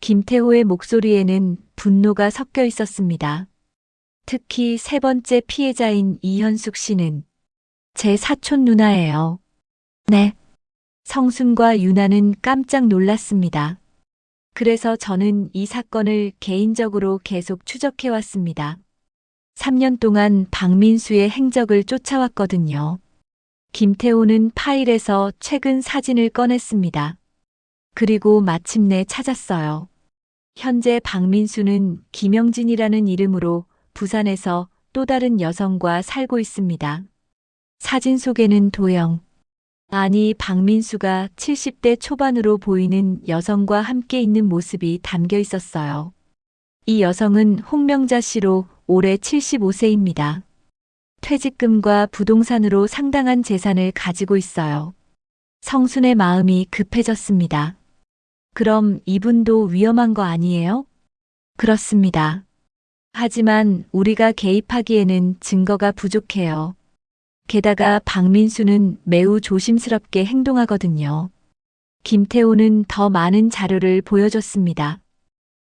김태호의 목소리에는 분노가 섞여 있었습니다. 특히 세 번째 피해자인 이현숙 씨는 제 사촌 누나예요. 네. 성순과 유나는 깜짝 놀랐습니다. 그래서 저는 이 사건을 개인적으로 계속 추적해왔습니다. 3년 동안 박민수의 행적을 쫓아왔거든요. 김태호는 파일에서 최근 사진을 꺼냈습니다. 그리고 마침내 찾았어요. 현재 박민수는 김영진이라는 이름으로 부산에서 또 다른 여성과 살고 있습니다. 사진 속에는 도영, 아니 박민수가 70대 초반으로 보이는 여성과 함께 있는 모습이 담겨 있었어요. 이 여성은 홍명자 씨로 올해 75세입니다. 퇴직금과 부동산으로 상당한 재산을 가지고 있어요. 성순의 마음이 급해졌습니다. 그럼 이분도 위험한 거 아니에요? 그렇습니다. 하지만 우리가 개입하기에는 증거가 부족해요. 게다가 박민수는 매우 조심스럽게 행동하거든요. 김태호는 더 많은 자료를 보여줬습니다.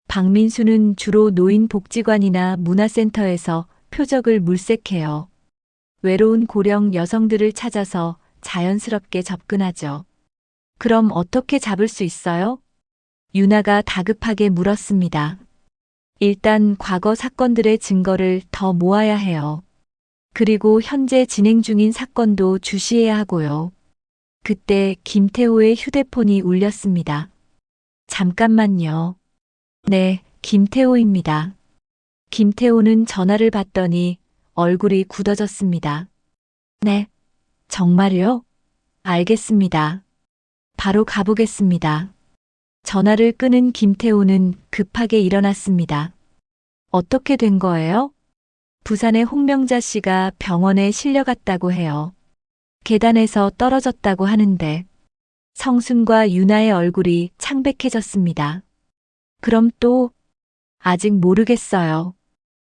박민수는 주로 노인복지관이나 문화센터에서 표적을 물색해요. 외로운 고령 여성들을 찾아서 자연스럽게 접근하죠. 그럼 어떻게 잡을 수 있어요? 유나가 다급하게 물었습니다. 일단 과거 사건들의 증거를 더 모아야 해요. 그리고 현재 진행 중인 사건도 주시해야 하고요. 그때 김태호의 휴대폰이 울렸습니다. 잠깐만요. 네, 김태호입니다. 김태호는 전화를 받더니 얼굴이 굳어졌습니다. 네, 정말요? 알겠습니다. 바로 가보겠습니다. 전화를 끊은 김태호는 급하게 일어났습니다. 어떻게 된 거예요? 부산의 홍명자 씨가 병원에 실려갔다고 해요. 계단에서 떨어졌다고 하는데 성순과 유나의 얼굴이 창백해졌습니다. 그럼 또 아직 모르겠어요.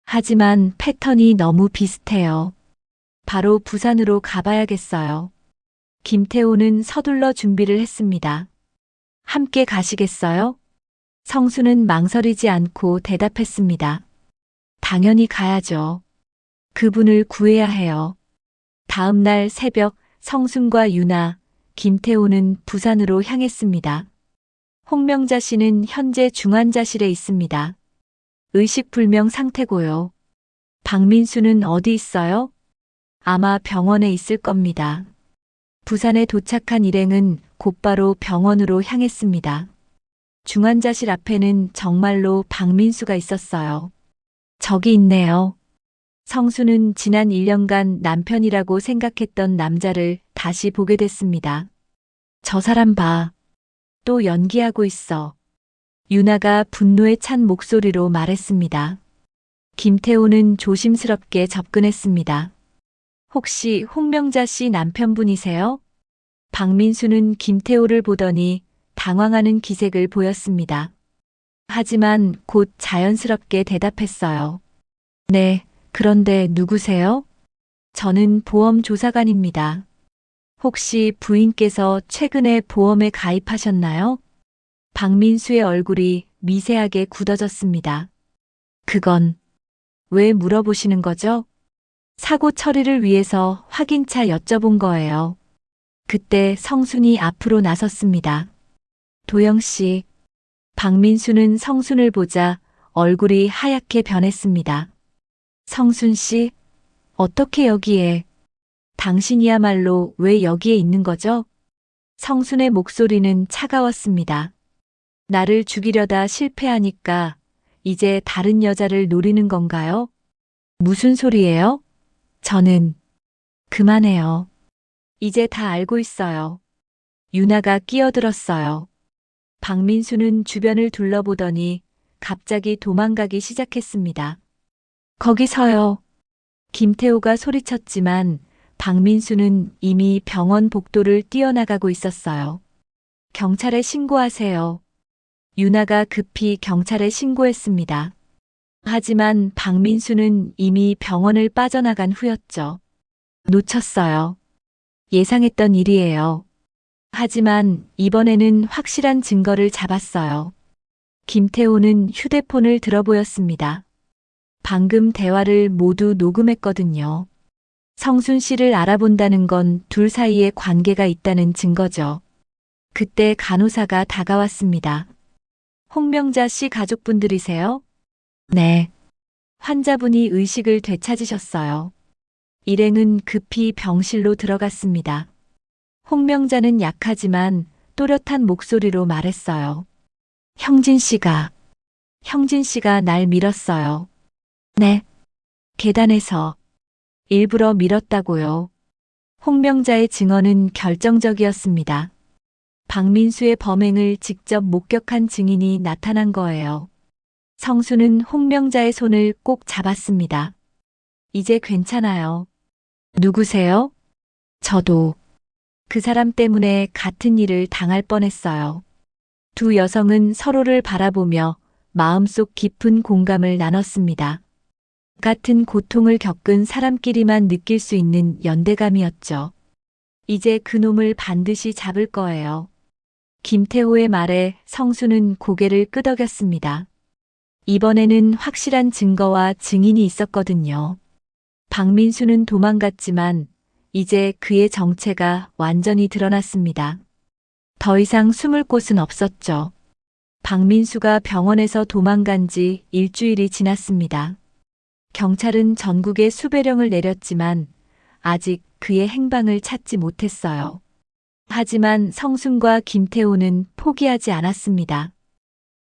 하지만 패턴이 너무 비슷해요. 바로 부산으로 가봐야겠어요. 김태호는 서둘러 준비를 했습니다. 함께 가시겠어요? 성수는 망설이지 않고 대답했습니다. 당연히 가야죠. 그분을 구해야 해요. 다음 날 새벽 성순과 유나, 김태호는 부산으로 향했습니다. 홍명자 씨는 현재 중환자실에 있습니다. 의식불명 상태고요. 박민수는 어디 있어요? 아마 병원에 있을 겁니다. 부산에 도착한 일행은 곧바로 병원으로 향했습니다. 중환자실 앞에는 정말로 박민수가 있었어요. 저기 있네요. 성수는 지난 1년간 남편이라고 생각했던 남자를 다시 보게 됐습니다. 저 사람 봐. 또 연기하고 있어. 유나가 분노에 찬 목소리로 말했습니다. 김태호는 조심스럽게 접근했습니다. 혹시 홍명자 씨 남편분이세요? 박민수는 김태호를 보더니 당황하는 기색을 보였습니다. 하지만 곧 자연스럽게 대답했어요. 네, 그런데 누구세요? 저는 보험조사관입니다. 혹시 부인께서 최근에 보험에 가입하셨나요? 박민수의 얼굴이 미세하게 굳어졌습니다. 그건 왜 물어보시는 거죠? 사고 처리를 위해서 확인차 여쭤본 거예요. 그때 성순이 앞으로 나섰습니다. 도영 씨. 박민수는 성순을 보자 얼굴이 하얗게 변했습니다. 성순 씨, 어떻게 여기에? 당신이야말로 왜 여기에 있는 거죠? 성순의 목소리는 차가웠습니다. 나를 죽이려다 실패하니까 이제 다른 여자를 노리는 건가요? 무슨 소리예요? 저는 그만해요. 이제 다 알고 있어요. 유나가 끼어들었어요. 박민수는 주변을 둘러보더니 갑자기 도망가기 시작했습니다. 거기 서요. 김태호가 소리쳤지만 박민수는 이미 병원 복도를 뛰어나가고 있었어요. 경찰에 신고하세요. 유나가 급히 경찰에 신고했습니다. 하지만 박민수는 이미 병원을 빠져나간 후였죠. 놓쳤어요. 예상했던 일이에요. 하지만 이번에는 확실한 증거를 잡았어요. 김태호는 휴대폰을 들어보였습니다. 방금 대화를 모두 녹음했거든요. 성순 씨를 알아본다는 건 둘 사이에 관계가 있다는 증거죠. 그때 간호사가 다가왔습니다. 홍명자 씨 가족분들이세요? 네. 환자분이 의식을 되찾으셨어요. 일행은 급히 병실로 들어갔습니다. 홍명자는 약하지만 또렷한 목소리로 말했어요. 형진 씨가 날 밀었어요. 네. 계단에서 일부러 밀었다고요. 홍명자의 증언은 결정적이었습니다. 박민수의 범행을 직접 목격한 증인이 나타난 거예요. 성수는 홍명자의 손을 꼭 잡았습니다. 이제 괜찮아요. 누구세요? 저도. 그 사람 때문에 같은 일을 당할 뻔했어요. 두 여성은 서로를 바라보며 마음속 깊은 공감을 나눴습니다. 같은 고통을 겪은 사람끼리만 느낄 수 있는 연대감이었죠. 이제 그놈을 반드시 잡을 거예요. 김태호의 말에 성수는 고개를 끄덕였습니다. 이번에는 확실한 증거와 증인이 있었거든요. 박민수는 도망갔지만 이제 그의 정체가 완전히 드러났습니다. 더 이상 숨을 곳은 없었죠. 박민수가 병원에서 도망간 지 일주일이 지났습니다. 경찰은 전국에 수배령을 내렸지만 아직 그의 행방을 찾지 못했어요. 하지만 성순과 김태호는 포기하지 않았습니다.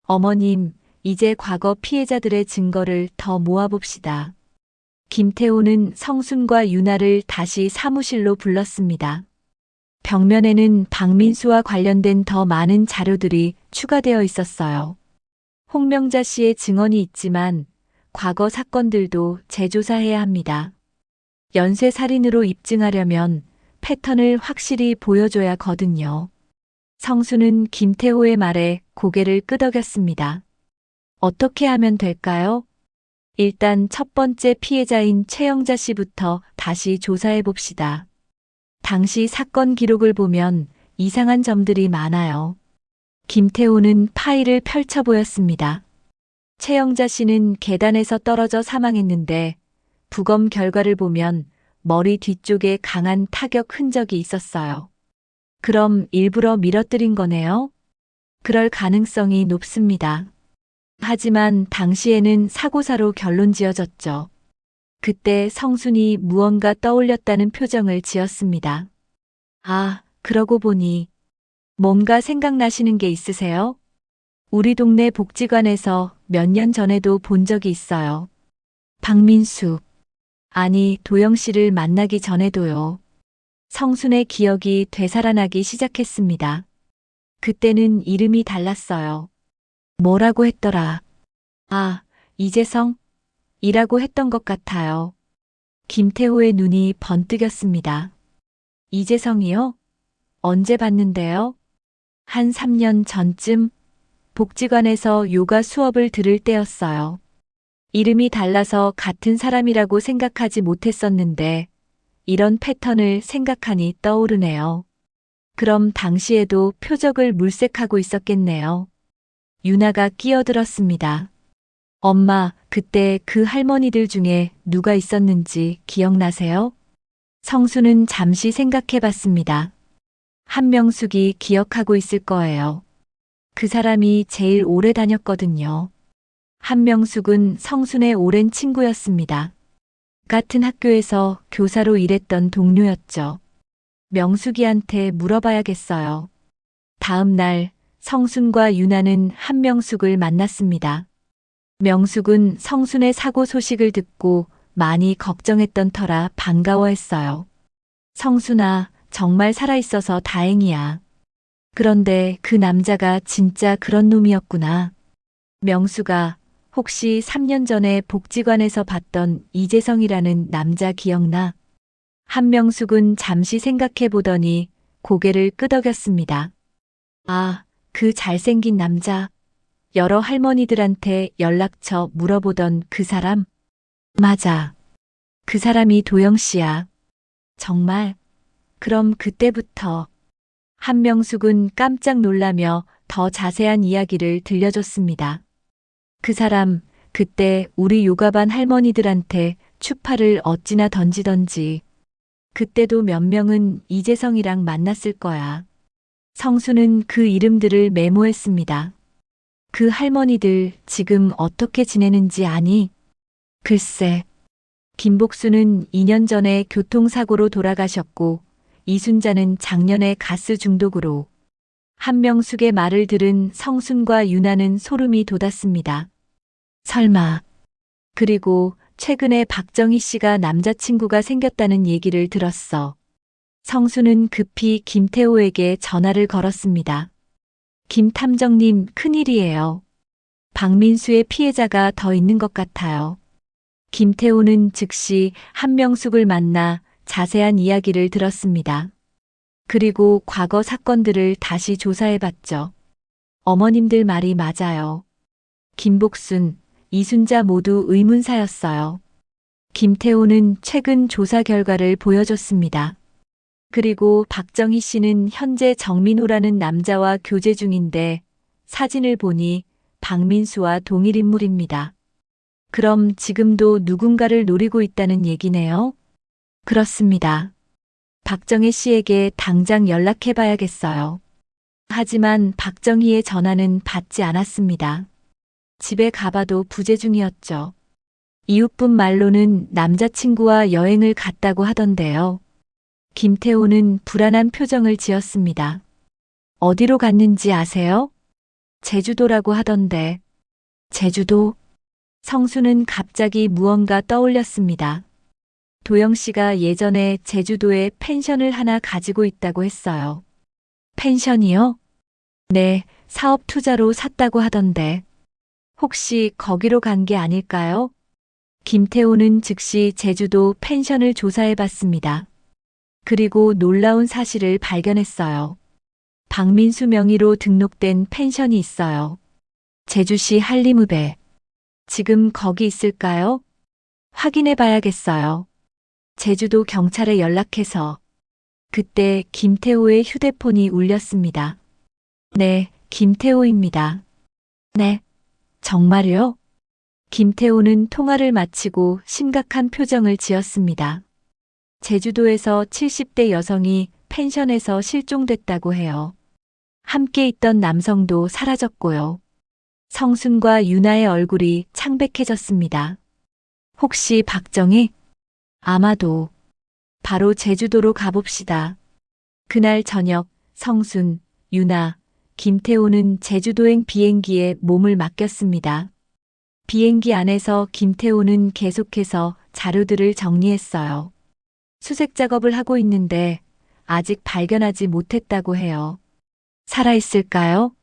어머님, 이제 과거 피해자들의 증거를 더 모아봅시다. 김태호는 성순과 유나를 다시 사무실로 불렀습니다. 벽면에는 박민수와 관련된 더 많은 자료들이 추가되어 있었어요. 홍명자 씨의 증언이 있지만 과거 사건들도 재조사해야 합니다. 연쇄살인으로 입증하려면 패턴을 확실히 보여줘야 거든요. 성수는 김태호의 말에 고개를 끄덕였습니다. 어떻게 하면 될까요? 일단 첫 번째 피해자인 최영자 씨부터 다시 조사해 봅시다. 당시 사건 기록을 보면 이상한 점들이 많아요. 김태호는 파일을 펼쳐 보였습니다. 최영자 씨는 계단에서 떨어져 사망했는데 부검 결과를 보면 머리 뒤쪽에 강한 타격 흔적이 있었어요. 그럼 일부러 밀어뜨린 거네요? 그럴 가능성이 높습니다. 하지만 당시에는 사고사로 결론 지어졌죠. 그때 성순이 무언가 떠올렸다는 표정을 지었습니다. 아, 그러고 보니 뭔가 생각나시는 게 있으세요? 우리 동네 복지관에서 몇 년 전에도 본 적이 있어요. 박민수. 아니, 도영 씨를 만나기 전에도요. 성순의 기억이 되살아나기 시작했습니다. 그때는 이름이 달랐어요. 뭐라고 했더라? 아, 이재성? 이라고 했던 것 같아요. 김태호의 눈이 번뜩였습니다. 이재성이요? 언제 봤는데요? 한 3년 전쯤 복지관에서 요가 수업을 들을 때였어요. 이름이 달라서 같은 사람이라고 생각하지 못했었는데 이런 패턴을 생각하니 떠오르네요. 그럼 당시에도 표적을 물색하고 있었겠네요. 유나가 끼어들었습니다. 엄마, 그때 그 할머니들 중에 누가 있었는지 기억나세요? 성수는 잠시 생각해 봤습니다. 한명숙이 기억하고 있을 거예요. 그 사람이 제일 오래 다녔거든요. 한명숙은 성순의 오랜 친구였습니다. 같은 학교에서 교사로 일했던 동료였죠. 명숙이한테 물어봐야겠어요. 다음 날 성순과 유나는 한명숙을 만났습니다. 명숙은 성순의 사고 소식을 듣고 많이 걱정했던 터라 반가워했어요. 성순아, 정말 살아있어서 다행이야. 그런데 그 남자가 진짜 그런 놈이었구나. 명수가 혹시 3년 전에 복지관에서 봤던 이재성이라는 남자 기억나? 한명숙은 잠시 생각해 보더니 고개를 끄덕였습니다. 아, 그 잘생긴 남자. 여러 할머니들한테 연락처 물어보던 그 사람? 맞아. 그 사람이 도영 씨야. 정말? 그럼 그때부터. 한명숙은 깜짝 놀라며 더 자세한 이야기를 들려줬습니다. 그 사람, 그때 우리 요가반 할머니들한테 추파를 어찌나 던지던지. 그때도 몇 명은 이재성이랑 만났을 거야. 성수는 그 이름들을 메모했습니다. 그 할머니들 지금 어떻게 지내는지 아니? 글쎄. 김복수는 2년 전에 교통사고로 돌아가셨고, 이순자는 작년에 가스 중독으로. 한명숙의 말을 들은 성순과 유나는 소름이 돋았습니다. 설마. 그리고 최근에 박정희 씨가 남자친구가 생겼다는 얘기를 들었어. 성수는 급히 김태호에게 전화를 걸었습니다. 김 탐정님, 큰일이에요. 박민수의 피해자가 더 있는 것 같아요. 김태호는 즉시 한명숙을 만나 자세한 이야기를 들었습니다. 그리고 과거 사건들을 다시 조사해봤죠. 어머님들 말이 맞아요. 김복순, 이순자 모두 의문사였어요. 김태호는 최근 조사 결과를 보여줬습니다. 그리고 박정희 씨는 현재 정민호라는 남자와 교제 중인데 사진을 보니 박민수와 동일 인물입니다. 그럼 지금도 누군가를 노리고 있다는 얘기네요? 그렇습니다. 박정희 씨에게 당장 연락해봐야겠어요. 하지만 박정희의 전화는 받지 않았습니다. 집에 가봐도 부재 중이었죠. 이웃분 말로는 남자친구와 여행을 갔다고 하던데요. 김태호는 불안한 표정을 지었습니다. 어디로 갔는지 아세요? 제주도라고 하던데. 제주도? 성수는 갑자기 무언가 떠올렸습니다. 도영 씨가 예전에 제주도에 펜션을 하나 가지고 있다고 했어요. 펜션이요? 네, 사업 투자로 샀다고 하던데. 혹시 거기로 간 게 아닐까요? 김태호는 즉시 제주도 펜션을 조사해 봤습니다. 그리고 놀라운 사실을 발견했어요. 박민수 명의로 등록된 펜션이 있어요. 제주시 한림읍에. 지금 거기 있을까요? 확인해 봐야겠어요. 제주도 경찰에 연락해서. 그때 김태호의 휴대폰이 울렸습니다. 네, 김태호입니다. 네, 정말요? 김태호는 통화를 마치고 심각한 표정을 지었습니다. 제주도에서 70대 여성이 펜션에서 실종됐다고 해요. 함께 있던 남성도 사라졌고요. 성순과 유나의 얼굴이 창백해졌습니다. 혹시 박정희? 아마도. 바로 제주도로 가봅시다. 그날 저녁 성순, 유나, 김태호는 제주도행 비행기에 몸을 맡겼습니다. 비행기 안에서 김태호는 계속해서 자료들을 정리했어요. 수색 작업을 하고 있는데 아직 발견하지 못했다고 해요. 살아있을까요?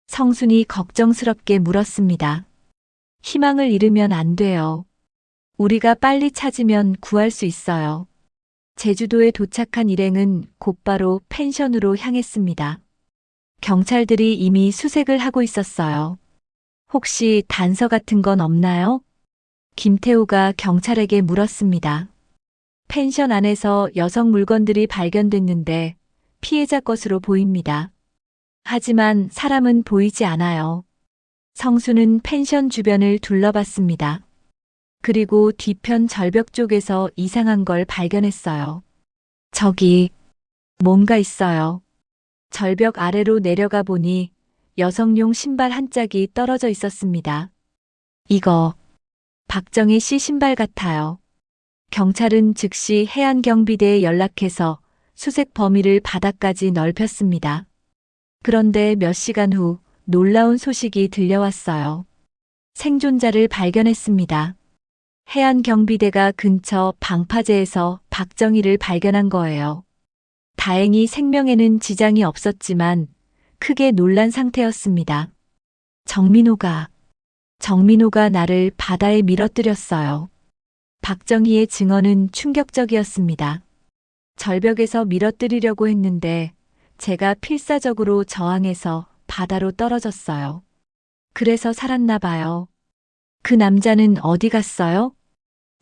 성순이 걱정스럽게 물었습니다. 희망을 잃으면 안 돼요. 우리가 빨리 찾으면 구할 수 있어요. 제주도에 도착한 일행은 곧바로 펜션으로 향했습니다. 경찰들이 이미 수색을 하고 있었어요. 혹시 단서 같은 건 없나요? 김태호가 경찰에게 물었습니다. 펜션 안에서 여성 물건들이 발견됐는데 피해자 것으로 보입니다. 하지만 사람은 보이지 않아요. 성수는 펜션 주변을 둘러봤습니다. 그리고 뒤편 절벽 쪽에서 이상한 걸 발견했어요. 저기 뭔가 있어요. 절벽 아래로 내려가 보니 여성용 신발 한 짝이 떨어져 있었습니다. 이거 박정희 씨 신발 같아요. 경찰은 즉시 해안경비대에 연락해서 수색 범위를 바다까지 넓혔습니다. 그런데 몇 시간 후 놀라운 소식이 들려왔어요. 생존자를 발견했습니다. 해안경비대가 근처 방파제에서 박정희를 발견한 거예요. 다행히 생명에는 지장이 없었지만 크게 놀란 상태였습니다. 정민호가 나를 바다에 밀어뜨렸어요. 박정희의 증언은 충격적이었습니다. 절벽에서 밀어뜨리려고 했는데 제가 필사적으로 저항해서 바다로 떨어졌어요. 그래서 살았나 봐요. 그 남자는 어디 갔어요?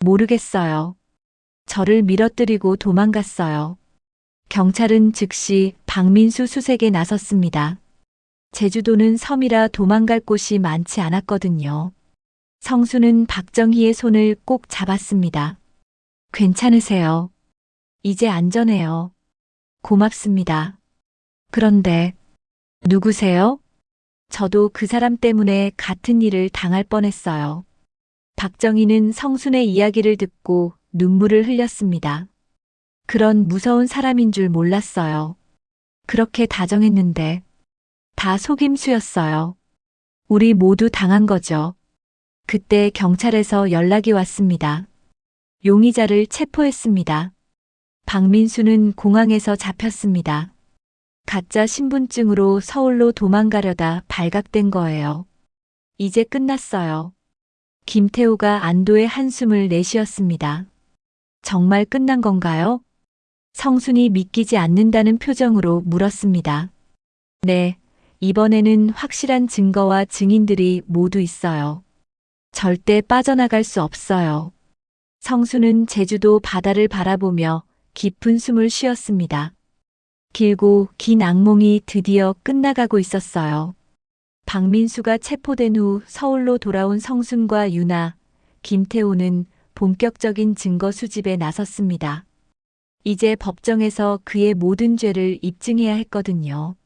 모르겠어요. 저를 밀어뜨리고 도망갔어요. 경찰은 즉시 박민수 수색에 나섰습니다. 제주도는 섬이라 도망갈 곳이 많지 않았거든요. 성수는 박정희의 손을 꼭 잡았습니다. 괜찮으세요? 이제 안전해요. 고맙습니다. 그런데 누구세요? 저도 그 사람 때문에 같은 일을 당할 뻔했어요. 박정희는 성순의 이야기를 듣고 눈물을 흘렸습니다. 그런 무서운 사람인 줄 몰랐어요. 그렇게 다정했는데 다 속임수였어요. 우리 모두 당한 거죠. 그때 경찰에서 연락이 왔습니다. 용의자를 체포했습니다. 박민수는 공항에서 잡혔습니다. 가짜 신분증으로 서울로 도망가려다 발각된 거예요. 이제 끝났어요. 김태우가 안도의 한숨을 내쉬었습니다. 정말 끝난 건가요? 성순이 믿기지 않는다는 표정으로 물었습니다. 네, 이번에는 확실한 증거와 증인들이 모두 있어요. 절대 빠져나갈 수 없어요. 성순은 제주도 바다를 바라보며 깊은 숨을 쉬었습니다. 길고 긴 악몽이 드디어 끝나가고 있었어요. 박민수가 체포된 후 서울로 돌아온 성순과 유나, 김태우는 본격적인 증거 수집에 나섰습니다. 이제 법정에서 그의 모든 죄를 입증해야 했거든요.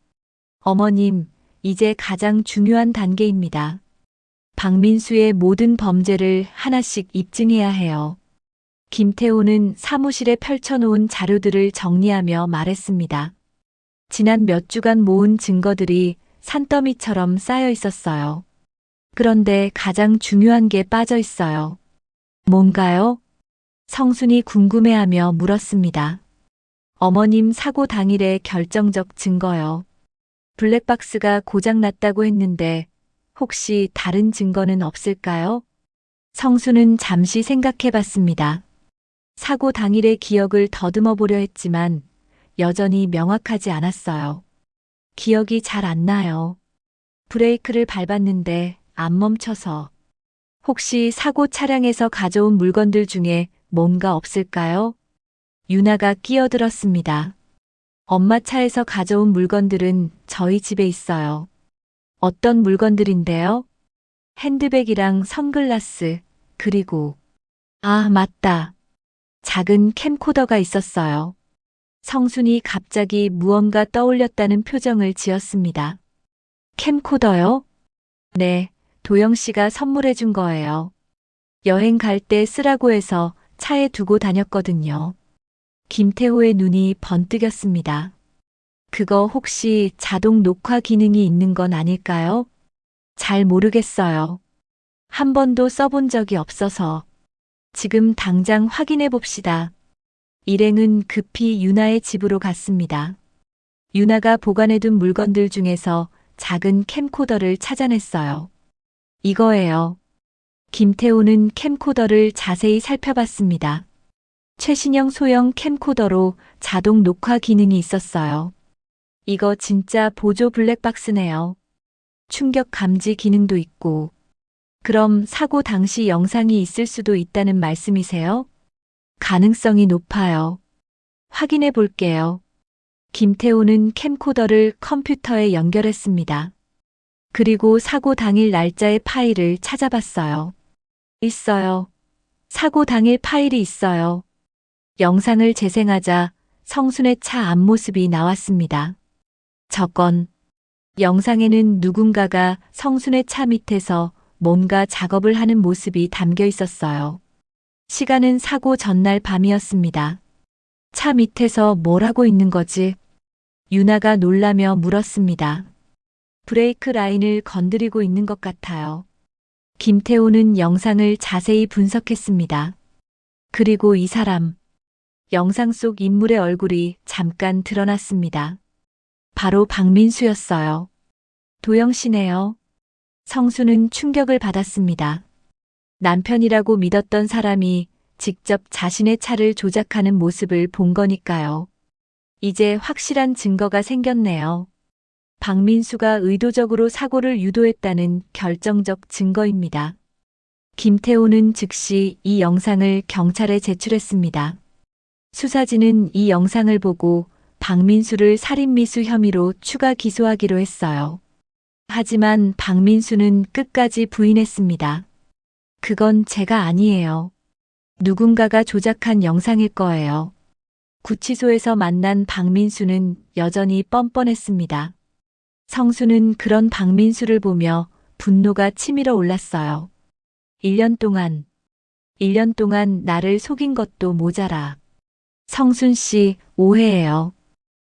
어머님, 이제 가장 중요한 단계입니다. 박민수의 모든 범죄를 하나씩 입증해야 해요. 김태우는 사무실에 펼쳐놓은 자료들을 정리하며 말했습니다. 지난 몇 주간 모은 증거들이 산더미처럼 쌓여 있었어요. 그런데 가장 중요한 게 빠져 있어요. 뭔가요? 성순이 궁금해하며 물었습니다. 어머님 사고 당일의 결정적 증거요. 블랙박스가 고장났다고 했는데 혹시 다른 증거는 없을까요? 성순은 잠시 생각해 봤습니다. 사고 당일의 기억을 더듬어 보려 했지만 여전히 명확하지 않았어요. 기억이 잘 안 나요. 브레이크를 밟았는데 안 멈춰서. 혹시 사고 차량에서 가져온 물건들 중에 뭔가 없을까요? 유나가 끼어들었습니다. 엄마 차에서 가져온 물건들은 저희 집에 있어요. 어떤 물건들인데요? 핸드백이랑 선글라스, 그리고 맞다. 작은 캠코더가 있었어요. 성순이 갑자기 무언가 떠올렸다는 표정을 지었습니다. 캠코더요? 네, 도영 씨가 선물해 준 거예요. 여행 갈 때 쓰라고 해서 차에 두고 다녔거든요. 김태호의 눈이 번뜩였습니다. 그거 혹시 자동 녹화 기능이 있는 건 아닐까요? 잘 모르겠어요. 한 번도 써본 적이 없어서. 지금 당장 확인해 봅시다. 일행은 급히 유나의 집으로 갔습니다. 유나가 보관해둔 물건들 중에서 작은 캠코더를 찾아냈어요. 이거예요. 김태우는 캠코더를 자세히 살펴봤습니다. 최신형 소형 캠코더로 자동 녹화 기능이 있었어요. 이거 진짜 보조 블랙박스네요. 충격 감지 기능도 있고. 그럼 사고 당시 영상이 있을 수도 있다는 말씀이세요? 가능성이 높아요. 확인해 볼게요. 김태우는 캠코더를 컴퓨터에 연결했습니다. 그리고 사고 당일 날짜의 파일을 찾아봤어요. 있어요. 사고 당일 파일이 있어요. 영상을 재생하자 성순의 차 앞모습이 나왔습니다. 저건 영상에는 누군가가 성순의 차 밑에서 뭔가 작업을 하는 모습이 담겨 있었어요. 시간은 사고 전날 밤이었습니다. 차 밑에서 뭘 하고 있는 거지? 유나가 놀라며 물었습니다. 브레이크 라인을 건드리고 있는 것 같아요. 김태우는 영상을 자세히 분석했습니다. 그리고 이 사람, 영상 속 인물의 얼굴이 잠깐 드러났습니다. 바로 박민수였어요. 도영 씨네요. 성수는 충격을 받았습니다. 남편이라고 믿었던 사람이 직접 자신의 차를 조작하는 모습을 본 거니까요. 이제 확실한 증거가 생겼네요. 박민수가 의도적으로 사고를 유도했다는 결정적 증거입니다. 김태호는 즉시 이 영상을 경찰에 제출했습니다. 수사진은 이 영상을 보고 박민수를 살인미수 혐의로 추가 기소하기로 했어요. 하지만 박민수는 끝까지 부인했습니다. 그건 제가 아니에요. 누군가가 조작한 영상일 거예요. 구치소에서 만난 박민수는 여전히 뻔뻔했습니다. 성수는 그런 박민수를 보며 분노가 치밀어 올랐어요. 1년 동안 나를 속인 것도 모자라. 성순 씨, 오해해요.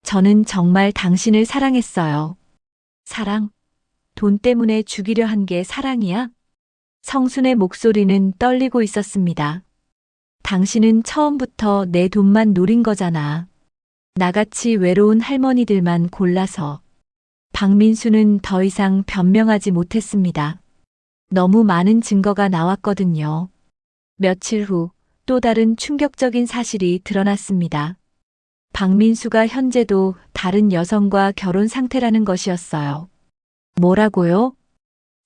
저는 정말 당신을 사랑했어요. 사랑? 돈 때문에 죽이려 한 게 사랑이야? 성순의 목소리는 떨리고 있었습니다. 당신은 처음부터 내 돈만 노린 거잖아. 나같이 외로운 할머니들만 골라서. 박민수는 더 이상 변명하지 못했습니다. 너무 많은 증거가 나왔거든요. 며칠 후 또 다른 충격적인 사실이 드러났습니다. 박민수가 현재도 다른 여성과 결혼 상태라는 것이었어요. 뭐라고요?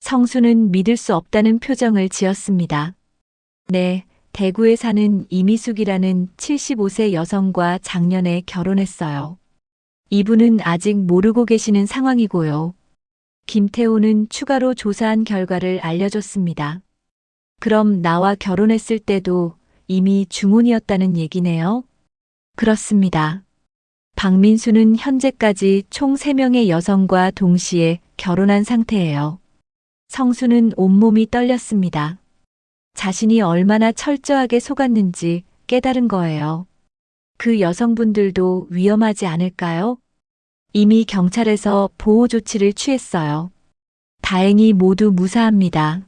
성수는 믿을 수 없다는 표정을 지었습니다. 네, 대구에 사는 이미숙이라는 75세 여성과 작년에 결혼했어요. 이분은 아직 모르고 계시는 상황이고요. 김태호는 추가로 조사한 결과를 알려줬습니다. 그럼 나와 결혼했을 때도 이미 중혼이었다는 얘기네요? 그렇습니다. 박민수는 현재까지 총 3명의 여성과 동시에 결혼한 상태예요. 성수는 온몸이 떨렸습니다. 자신이 얼마나 철저하게 속았는지 깨달은 거예요. 그 여성분들도 위험하지 않을까요? 이미 경찰에서 보호 조치를 취했어요. 다행히 모두 무사합니다.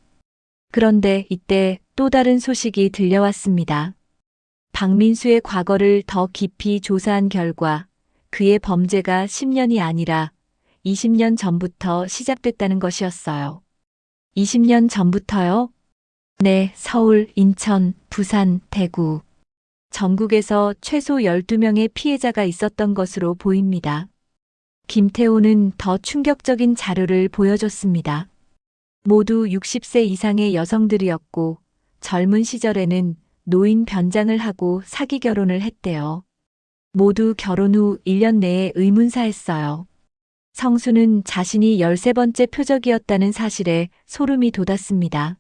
그런데 이때 또 다른 소식이 들려왔습니다. 박민수의 과거를 더 깊이 조사한 결과 그의 범죄가 10년이 아니라 20년 전부터 시작됐다는 것이었어요. 20년 전부터요? 네, 서울, 인천, 부산, 대구. 전국에서 최소 12명의 피해자가 있었던 것으로 보입니다. 김태호는 더 충격적인 자료를 보여줬습니다. 모두 60세 이상의 여성들이었고 젊은 시절에는 노인 변장을 하고 사기 결혼을 했대요. 모두 결혼 후 1년 내에 의문사했어요. 성수는 자신이 13번째 표적이었다는 사실에 소름이 돋았습니다.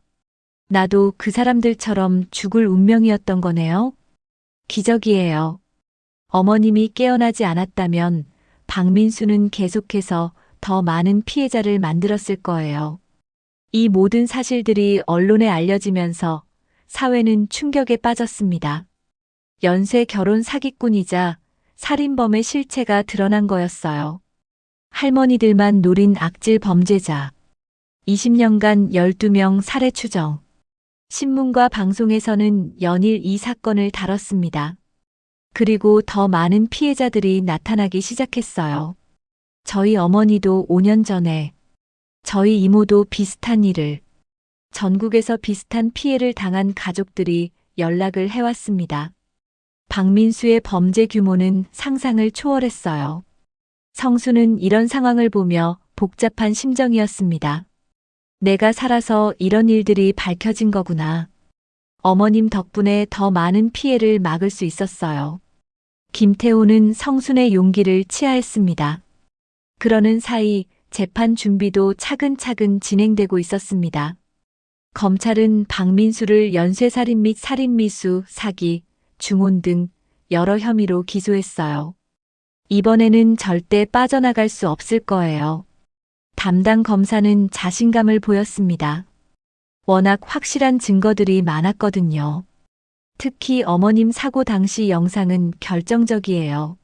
나도 그 사람들처럼 죽을 운명이었던 거네요. 기적이에요. 어머님이 깨어나지 않았다면 박민수는 계속해서 더 많은 피해자를 만들었을 거예요. 이 모든 사실들이 언론에 알려지면서 사회는 충격에 빠졌습니다. 연쇄 결혼 사기꾼이자 살인범의 실체가 드러난 거였어요. 할머니들만 노린 악질 범죄자. 20년간 12명 살해 추정. 신문과 방송에서는 연일 이 사건을 다뤘습니다. 그리고 더 많은 피해자들이 나타나기 시작했어요. 저희 어머니도 5년 전에, 저희 이모도 비슷한 일을, 전국에서 비슷한 피해를 당한 가족들이 연락을 해왔습니다. 박민수의 범죄 규모는 상상을 초월했어요. 성수는 이런 상황을 보며 복잡한 심정이었습니다. 내가 살아서 이런 일들이 밝혀진 거구나. 어머님 덕분에 더 많은 피해를 막을 수 있었어요. 김태호는 성순의 용기를 치하했습니다. 그러는 사이 재판 준비도 차근차근 진행되고 있었습니다. 검찰은 박민수를 연쇄살인 및 살인미수, 사기, 중혼 등 여러 혐의로 기소했어요. 이번에는 절대 빠져나갈 수 없을 거예요. 담당 검사는 자신감을 보였습니다. 워낙 확실한 증거들이 많았거든요. 특히 어머님 사고 당시 영상은 결정적이에요.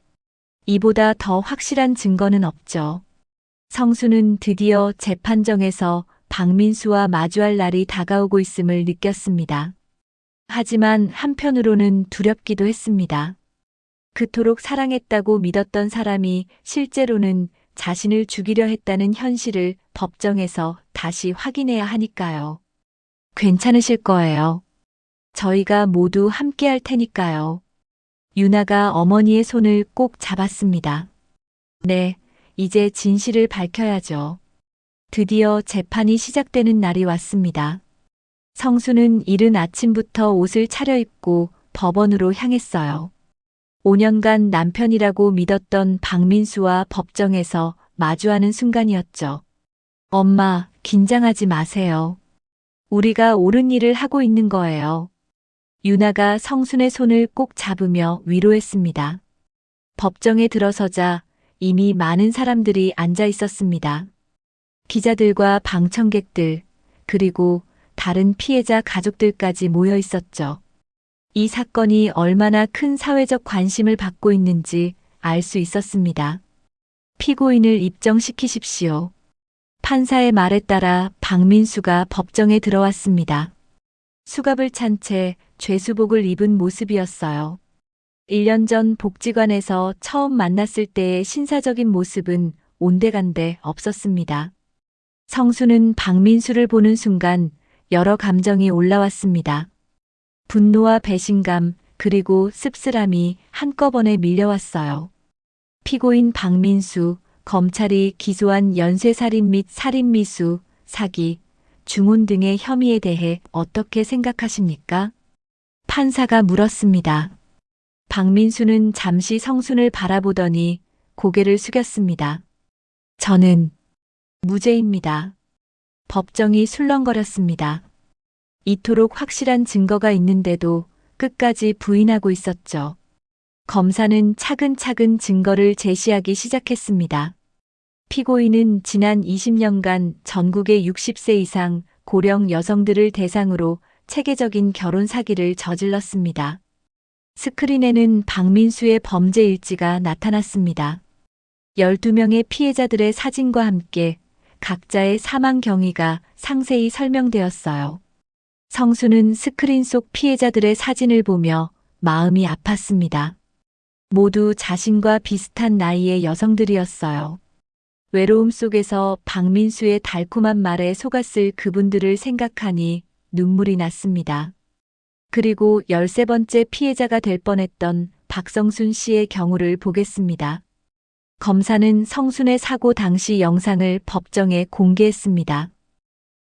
이보다 더 확실한 증거는 없죠. 성수는 드디어 재판정에서 박민수와 마주할 날이 다가오고 있음을 느꼈습니다. 하지만 한편으로는 두렵기도 했습니다. 그토록 사랑했다고 믿었던 사람이 실제로는 자신을 죽이려 했다는 현실을 법정에서 다시 확인해야 하니까요. 괜찮으실 거예요. 저희가 모두 함께 할 테니까요. 유나가 어머니의 손을 꼭 잡았습니다. 네, 이제 진실을 밝혀야죠. 드디어 재판이 시작되는 날이 왔습니다. 성수는 이른 아침부터 옷을 차려입고 법원으로 향했어요. 5년간 남편이라고 믿었던 박민수와 법정에서 마주하는 순간이었죠. 엄마, 긴장하지 마세요. 우리가 옳은 일을 하고 있는 거예요. 유나가 성순의 손을 꼭 잡으며 위로했습니다. 법정에 들어서자 이미 많은 사람들이 앉아 있었습니다. 기자들과 방청객들, 그리고 다른 피해자 가족들까지 모여 있었죠. 이 사건이 얼마나 큰 사회적 관심을 받고 있는지 알 수 있었습니다. 피고인을 입정시키십시오. 판사의 말에 따라 박민수가 법정에 들어왔습니다. 수갑을 찬 채 죄수복을 입은 모습이었어요. 1년 전 복지관에서 처음 만났을 때의 신사적인 모습은 온데간데 없었습니다. 성수는 박민수를 보는 순간 여러 감정이 올라왔습니다. 분노와 배신감, 그리고 씁쓸함이 한꺼번에 밀려왔어요. 피고인 박민수, 검찰이 기소한 연쇄살인 및 살인미수, 사기, 중혼 등의 혐의에 대해 어떻게 생각하십니까? 판사가 물었습니다. 박민수는 잠시 성순을 바라보더니 고개를 숙였습니다. 저는 무죄입니다. 법정이 술렁거렸습니다. 이토록 확실한 증거가 있는데도 끝까지 부인하고 있었죠. 검사는 차근차근 증거를 제시하기 시작했습니다. 피고인은 지난 20년간 전국의 60세 이상 고령 여성들을 대상으로 체계적인 결혼 사기를 저질렀습니다. 스크린에는 박민수의 범죄 일지가 나타났습니다. 12명의 피해자들의 사진과 함께 각자의 사망 경위가 상세히 설명되었어요. 성수는 스크린 속 피해자들의 사진을 보며 마음이 아팠습니다. 모두 자신과 비슷한 나이의 여성들이었어요. 외로움 속에서 박민수의 달콤한 말에 속았을 그분들을 생각하니 눈물이 났습니다. 그리고 13번째 피해자가 될 뻔했던 박성순 씨의 경우를 보겠습니다. 검사는 성순의 사고 당시 영상을 법정에 공개했습니다.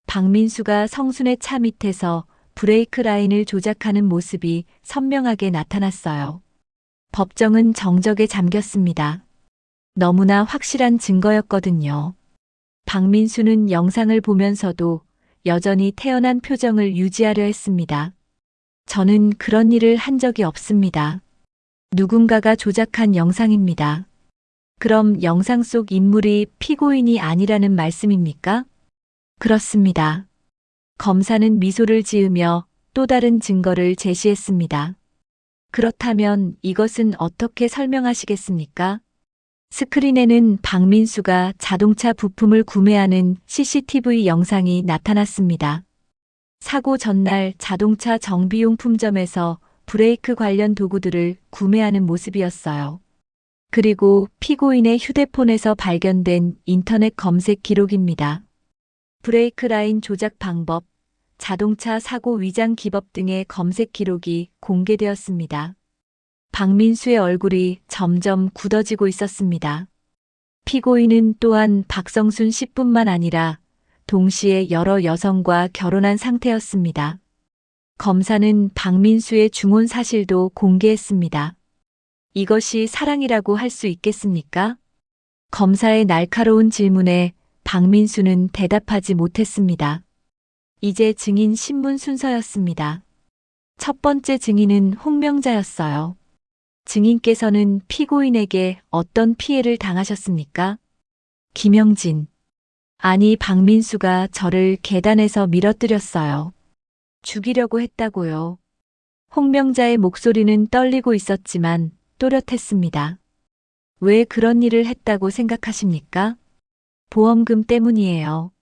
박민수가 성순의 차 밑에서 브레이크 라인을 조작하는 모습이 선명하게 나타났어요. 법정은 정적에 잠겼습니다. 너무나 확실한 증거였거든요. 박민수는 영상을 보면서도 여전히 태연한 표정을 유지하려 했습니다. 저는 그런 일을 한 적이 없습니다. 누군가가 조작한 영상입니다. 그럼 영상 속 인물이 피고인이 아니라는 말씀입니까? 그렇습니다. 검사는 미소를 지으며 또 다른 증거를 제시했습니다. 그렇다면 이것은 어떻게 설명하시겠습니까? 스크린에는 박민수가 자동차 부품을 구매하는 CCTV 영상이 나타났습니다. 사고 전날 자동차 정비용품점에서 브레이크 관련 도구들을 구매하는 모습이었어요. 그리고 피고인의 휴대폰에서 발견된 인터넷 검색 기록입니다. 브레이크 라인 조작 방법, 자동차 사고 위장 기법 등의 검색 기록이 공개되었습니다. 박민수의 얼굴이 점점 굳어지고 있었습니다. 피고인은 또한 박성순 씨뿐만 아니라 동시에 여러 여성과 결혼한 상태였습니다. 검사는 박민수의 중혼 사실도 공개했습니다. 이것이 사랑이라고 할 수 있겠습니까? 검사의 날카로운 질문에 박민수는 대답하지 못했습니다. 이제 증인 신문 순서였습니다. 첫 번째 증인은 홍명자였어요. 증인께서는 피고인에게 어떤 피해를 당하셨습니까? 김영진. 아니, 박민수가 저를 계단에서 밀어뜨렸어요. 죽이려고 했다고요. 홍명자의 목소리는 떨리고 있었지만 또렷했습니다. 왜 그런 일을 했다고 생각하십니까? 보험금 때문이에요.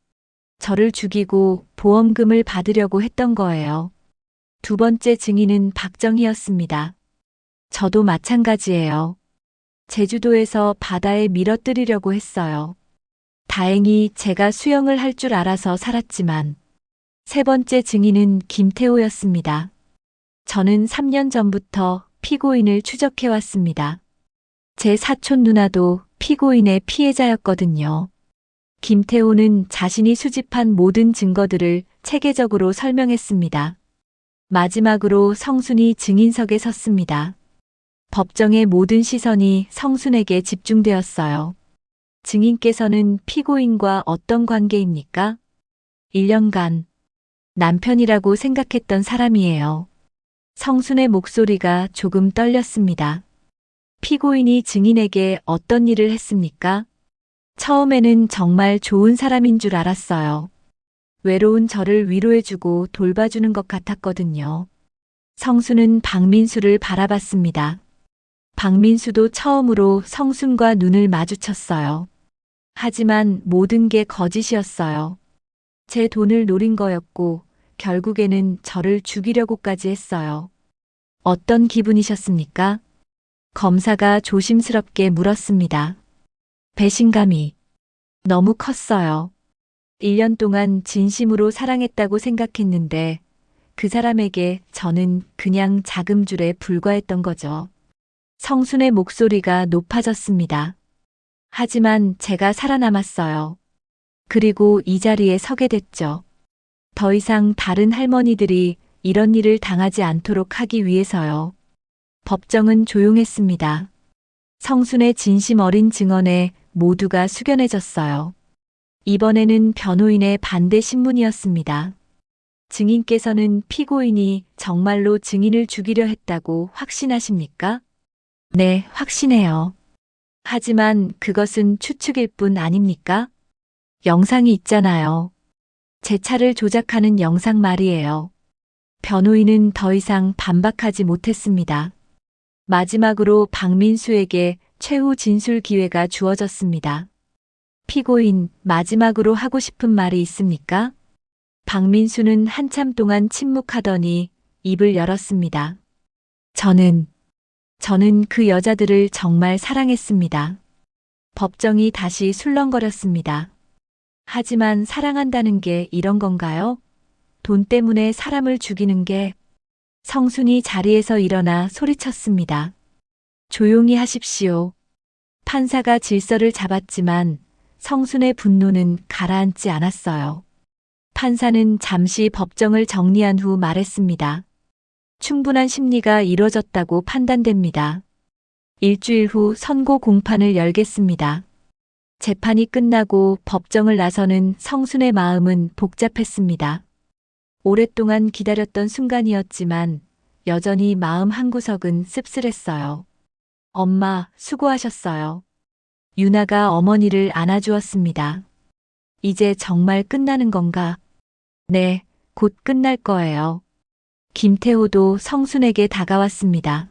저를 죽이고 보험금을 받으려고 했던 거예요. 두 번째 증인은 박정희였습니다. 저도 마찬가지예요. 제주도에서 바다에 밀어뜨리려고 했어요. 다행히 제가 수영을 할 줄 알아서 살았지만. 세 번째 증인은 김태호였습니다. 저는 3년 전부터 피고인을 추적해왔습니다. 제 사촌 누나도 피고인의 피해자였거든요. 김태호는 자신이 수집한 모든 증거들을 체계적으로 설명했습니다. 마지막으로 성순이 증인석에 섰습니다. 법정의 모든 시선이 성순에게 집중되었어요. 증인께서는 피고인과 어떤 관계입니까? 1년간 남편이라고 생각했던 사람이에요. 성순의 목소리가 조금 떨렸습니다. 피고인이 증인에게 어떤 일을 했습니까? 처음에는 정말 좋은 사람인 줄 알았어요. 외로운 저를 위로해주고 돌봐주는 것 같았거든요. 성순은 박민수를 바라봤습니다. 박민수도 처음으로 성순과 눈을 마주쳤어요. 하지만 모든 게 거짓이었어요. 제 돈을 노린 거였고 결국에는 저를 죽이려고까지 했어요. 어떤 기분이셨습니까? 검사가 조심스럽게 물었습니다. 배신감이 너무 컸어요. 1년 동안 진심으로 사랑했다고 생각했는데 그 사람에게 저는 그냥 자금줄에 불과했던 거죠. 성순의 목소리가 높아졌습니다. 하지만 제가 살아남았어요. 그리고 이 자리에 서게 됐죠. 더 이상 다른 할머니들이 이런 일을 당하지 않도록 하기 위해서요. 법정은 조용했습니다. 성순의 진심 어린 증언에 모두가 숙연해졌어요. 이번에는 변호인의 반대 신문이었습니다. 증인께서는 피고인이 정말로 증인을 죽이려 했다고 확신하십니까? 네, 확신해요. 하지만 그것은 추측일 뿐 아닙니까? 영상이 있잖아요. 제 차를 조작하는 영상 말이에요. 변호인은 더 이상 반박하지 못했습니다. 마지막으로 박민수에게 최후 진술 기회가 주어졌습니다. 피고인, 마지막으로 하고 싶은 말이 있습니까? 박민수는 한참 동안 침묵하더니 입을 열었습니다. 저는 그 여자들을 정말 사랑했습니다. 법정이 다시 술렁거렸습니다. 하지만 사랑한다는 게 이런 건가요? 돈 때문에 사람을 죽이는 게... 성순이 자리에서 일어나 소리쳤습니다. 조용히 하십시오. 판사가 질서를 잡았지만 성순의 분노는 가라앉지 않았어요. 판사는 잠시 법정을 정리한 후 말했습니다. 충분한 심리가 이루어졌다고 판단됩니다. 일주일 후 선고 공판을 열겠습니다. 재판이 끝나고 법정을 나서는 성순의 마음은 복잡했습니다. 오랫동안 기다렸던 순간이었지만 여전히 마음 한구석은 씁쓸했어요. 엄마, 수고하셨어요. 유나가 어머니를 안아주었습니다. 이제 정말 끝나는 건가? 네, 곧 끝날 거예요. 김태호도 성순에게 다가왔습니다.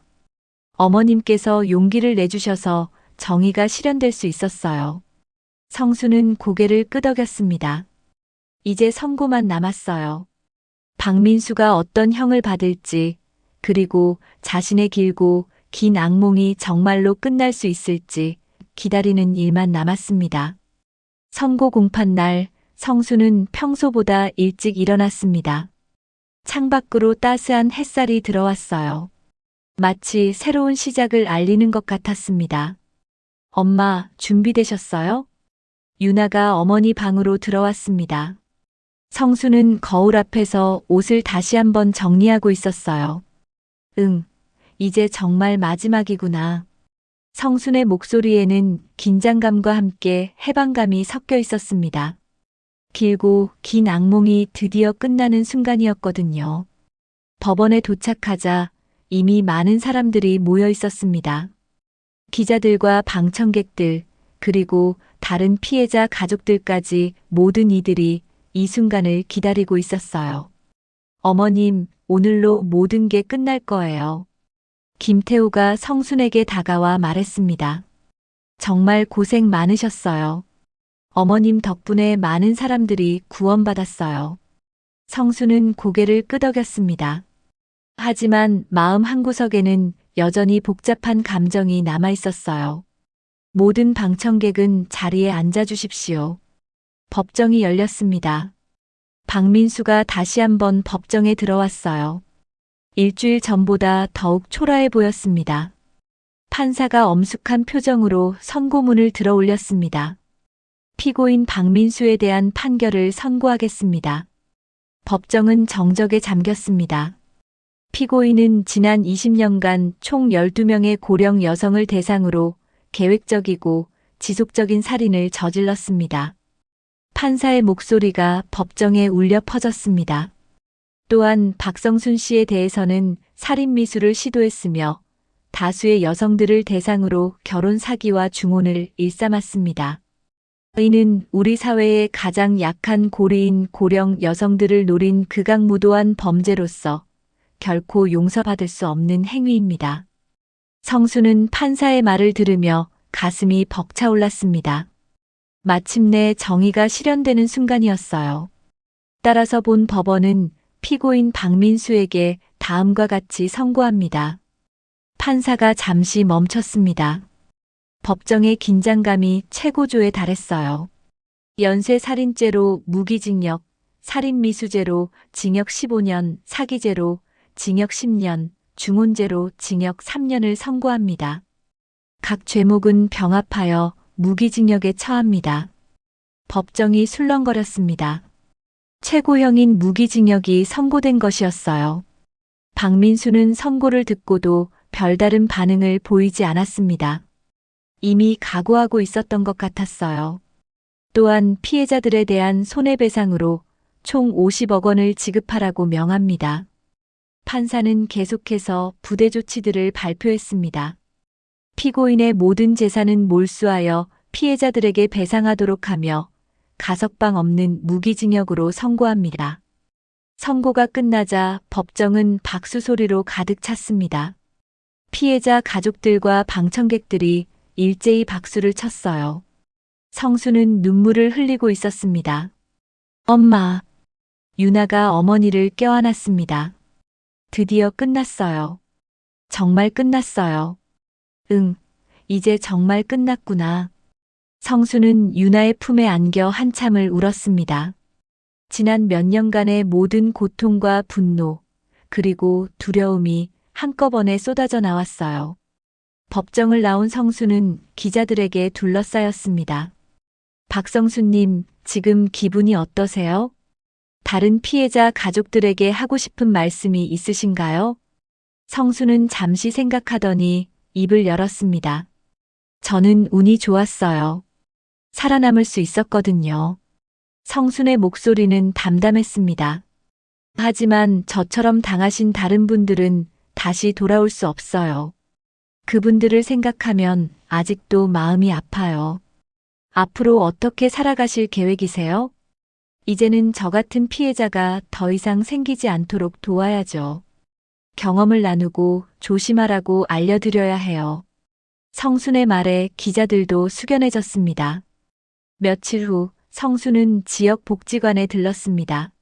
어머님께서 용기를 내주셔서 정의가 실현될 수 있었어요. 성순은 고개를 끄덕였습니다. 이제 선고만 남았어요. 박민수가 어떤 형을 받을지, 그리고 자신의 길고 긴 악몽이 정말로 끝날 수 있을지 기다리는 일만 남았습니다. 선고 공판 날, 성수는 평소보다 일찍 일어났습니다. 창밖으로 따스한 햇살이 들어왔어요. 마치 새로운 시작을 알리는 것 같았습니다. 엄마, 준비되셨어요? 유나가 어머니 방으로 들어왔습니다. 성수는 거울 앞에서 옷을 다시 한번 정리하고 있었어요. 응, 이제 정말 마지막이구나. 성순의 목소리에는 긴장감과 함께 해방감이 섞여 있었습니다. 길고 긴 악몽이 드디어 끝나는 순간이었거든요. 법원에 도착하자 이미 많은 사람들이 모여 있었습니다. 기자들과 방청객들, 그리고 다른 피해자 가족들까지 모든 이들이 이 순간을 기다리고 있었어요. 어머님, 오늘로 모든 게 끝날 거예요. 김태우가 성순에게 다가와 말했습니다. 정말 고생 많으셨어요. 어머님 덕분에 많은 사람들이 구원받았어요. 성순은 고개를 끄덕였습니다. 하지만 마음 한구석에는 여전히 복잡한 감정이 남아 있었어요. 모든 방청객은 자리에 앉아주십시오. 법정이 열렸습니다. 박민수가 다시 한번 법정에 들어왔어요. 일주일 전보다 더욱 초라해 보였습니다. 판사가 엄숙한 표정으로 선고문을 들어 올렸습니다. 피고인 박민수에 대한 판결을 선고하겠습니다. 법정은 정적에 잠겼습니다. 피고인은 지난 20년간 총 12명의 고령 여성을 대상으로 계획적이고 지속적인 살인을 저질렀습니다. 판사의 목소리가 법정에 울려 퍼졌습니다. 또한 박성순 씨에 대해서는 살인 미수를 시도했으며 다수의 여성들을 대상으로 결혼 사기와 중혼을 일삼았습니다. 이는 우리 사회의 가장 약한 고리인 고령 여성들을 노린 극악무도한 범죄로서 결코 용서받을 수 없는 행위입니다. 성수는 판사의 말을 들으며 가슴이 벅차올랐습니다. 마침내 정의가 실현되는 순간이었어요. 따라서 본 법원은 피고인 박민수에게 다음과 같이 선고합니다. 판사가 잠시 멈췄습니다. 법정의 긴장감이 최고조에 달했어요. 연쇄살인죄로 무기징역, 살인미수죄로 징역 15년, 사기죄로 징역 10년, 중혼죄로 징역 3년을 선고합니다. 각 죄목은 병합하여 무기징역에 처합니다. 법정이 술렁거렸습니다. 최고형인 무기징역이 선고된 것이었어요. 박민수는 선고를 듣고도 별다른 반응을 보이지 않았습니다. 이미 각오하고 있었던 것 같았어요. 또한 피해자들에 대한 손해배상으로 총 50억 원을 지급하라고 명합니다. 판사는 계속해서 부대 조치들을 발표했습니다. 피고인의 모든 재산은 몰수하여 피해자들에게 배상하도록 하며 가석방 없는 무기징역으로 선고합니다. 선고가 끝나자 법정은 박수 소리로 가득 찼습니다. 피해자 가족들과 방청객들이 일제히 박수를 쳤어요. 성수는 눈물을 흘리고 있었습니다. 엄마. 유나가 어머니를 껴안았습니다. 드디어 끝났어요. 정말 끝났어요. 응, 이제 정말 끝났구나. 성수는 유나의 품에 안겨 한참을 울었습니다. 지난 몇 년간의 모든 고통과 분노, 그리고 두려움이 한꺼번에 쏟아져 나왔어요. 법정을 나온 성수는 기자들에게 둘러싸였습니다. 박성수님, 지금 기분이 어떠세요? 다른 피해자 가족들에게 하고 싶은 말씀이 있으신가요? 성수는 잠시 생각하더니 입을 열었습니다. 저는 운이 좋았어요. 살아남을 수 있었거든요. 성순의 목소리는 담담했습니다. 하지만 저처럼 당하신 다른 분들은 다시 돌아올 수 없어요. 그분들을 생각하면 아직도 마음이 아파요. 앞으로 어떻게 살아가실 계획이세요? 이제는 저 같은 피해자가 더 이상 생기지 않도록 도와야죠. 경험을 나누고 조심하라고 알려드려야 해요. 성순의 말에 기자들도 숙연해졌습니다. 며칠 후 성수는 지역 복지관에 들렀습니다.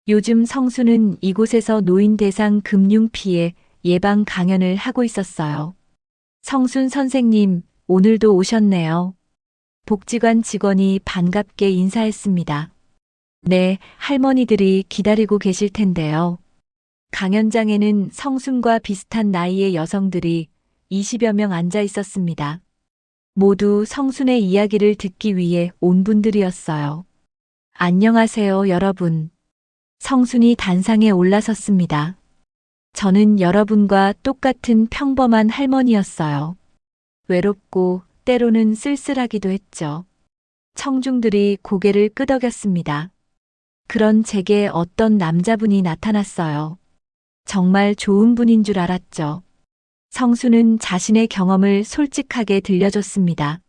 요즘 성수는 이곳에서 노인 대상 금융 피해 예방 강연을 하고 있었어요. 성순 선생님, 오늘도 오셨네요. 복지관 직원이 반갑게 인사했습니다. 네, 할머니들이 기다리고 계실 텐데요. 강연장에는 성순과 비슷한 나이의 여성들이 20여 명 앉아 있었습니다. 모두 성순의 이야기를 듣기 위해 온 분들이었어요. 안녕하세요, 여러분. 성순이 단상에 올라섰습니다. 저는 여러분과 똑같은 평범한 할머니였어요. 외롭고 때로는 쓸쓸하기도 했죠. 청중들이 고개를 끄덕였습니다. 그런 제게 어떤 남자분이 나타났어요. 정말 좋은 분인 줄 알았죠. 성수는 자신의 경험을 솔직하게 들려줬습니다.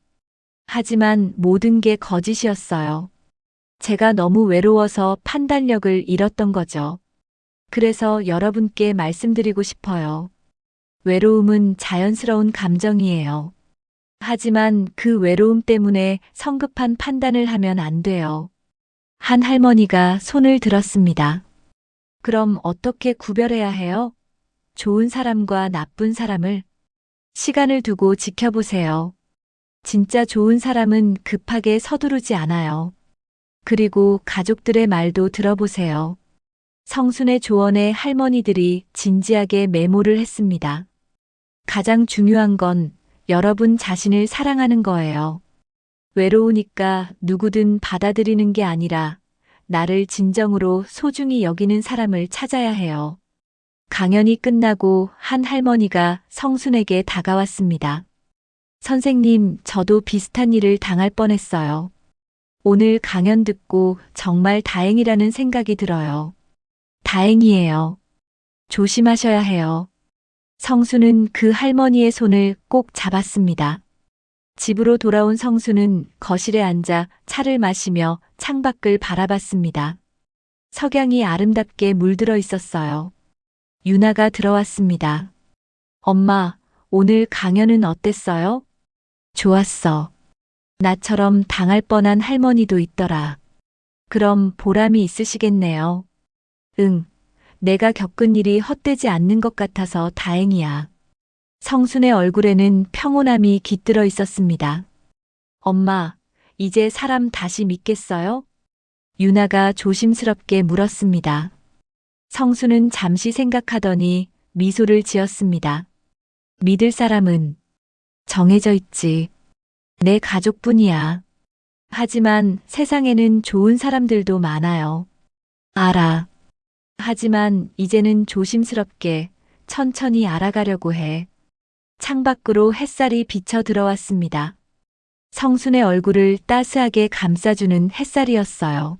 하지만 모든 게 거짓이었어요. 제가 너무 외로워서 판단력을 잃었던 거죠. 그래서 여러분께 말씀드리고 싶어요. 외로움은 자연스러운 감정이에요. 하지만 그 외로움 때문에 성급한 판단을 하면 안 돼요. 한 할머니가 손을 들었습니다. 그럼 어떻게 구별해야 해요? 좋은 사람과 나쁜 사람을 시간을 두고 지켜보세요. 진짜 좋은 사람은 급하게 서두르지 않아요. 그리고 가족들의 말도 들어보세요. 성순의 조언에 할머니들이 진지하게 메모를 했습니다. 가장 중요한 건 여러분 자신을 사랑하는 거예요. 외로우니까 누구든 받아들이는 게 아니라 나를 진정으로 소중히 여기는 사람을 찾아야 해요. 강연이 끝나고 한 할머니가 성순에게 다가왔습니다. 선생님, 저도 비슷한 일을 당할 뻔했어요. 오늘 강연 듣고 정말 다행이라는 생각이 들어요. 다행이에요. 조심하셔야 해요. 성수는 그 할머니의 손을 꼭 잡았습니다. 집으로 돌아온 성수는 거실에 앉아 차를 마시며 창밖을 바라봤습니다. 석양이 아름답게 물들어 있었어요. 유나가 들어왔습니다. 엄마, 오늘 강연은 어땠어요? 좋았어. 나처럼 당할 뻔한 할머니도 있더라. 그럼 보람이 있으시겠네요. 응, 내가 겪은 일이 헛되지 않는 것 같아서 다행이야. 성순의 얼굴에는 평온함이 깃들어 있었습니다. 엄마, 이제 사람 다시 믿겠어요? 유나가 조심스럽게 물었습니다. 성순은 잠시 생각하더니 미소를 지었습니다. 믿을 사람은 정해져 있지. 내 가족뿐이야. 하지만 세상에는 좋은 사람들도 많아요. 알아. 하지만 이제는 조심스럽게 천천히 알아가려고 해. 창밖으로 햇살이 비쳐 들어왔습니다. 성순의 얼굴을 따스하게 감싸주는 햇살이었어요.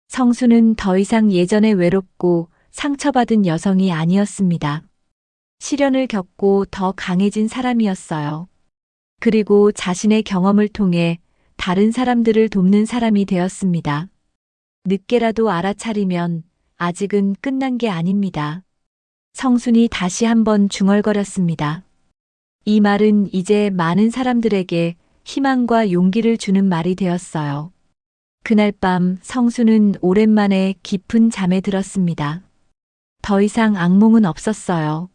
성순은 더 이상 예전에 외롭고 상처받은 여성이 아니었습니다. 시련을 겪고 더 강해진 사람이었어요. 그리고 자신의 경험을 통해 다른 사람들을 돕는 사람이 되었습니다. 늦게라도 알아차리면 아직은 끝난 게 아닙니다. 성순이 다시 한번 중얼거렸습니다. 이 말은 이제 많은 사람들에게 희망과 용기를 주는 말이 되었어요. 그날 밤 성순은 오랜만에 깊은 잠에 들었습니다. 더 이상 악몽은 없었어요.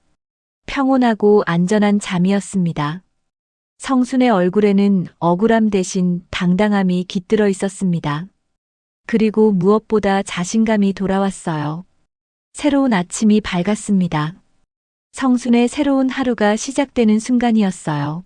평온하고 안전한 잠이었습니다. 성순의 얼굴에는 억울함 대신 당당함이 깃들어 있었습니다. 그리고 무엇보다 자신감이 돌아왔어요. 새로운 아침이 밝았습니다. 성순의 새로운 하루가 시작되는 순간이었어요.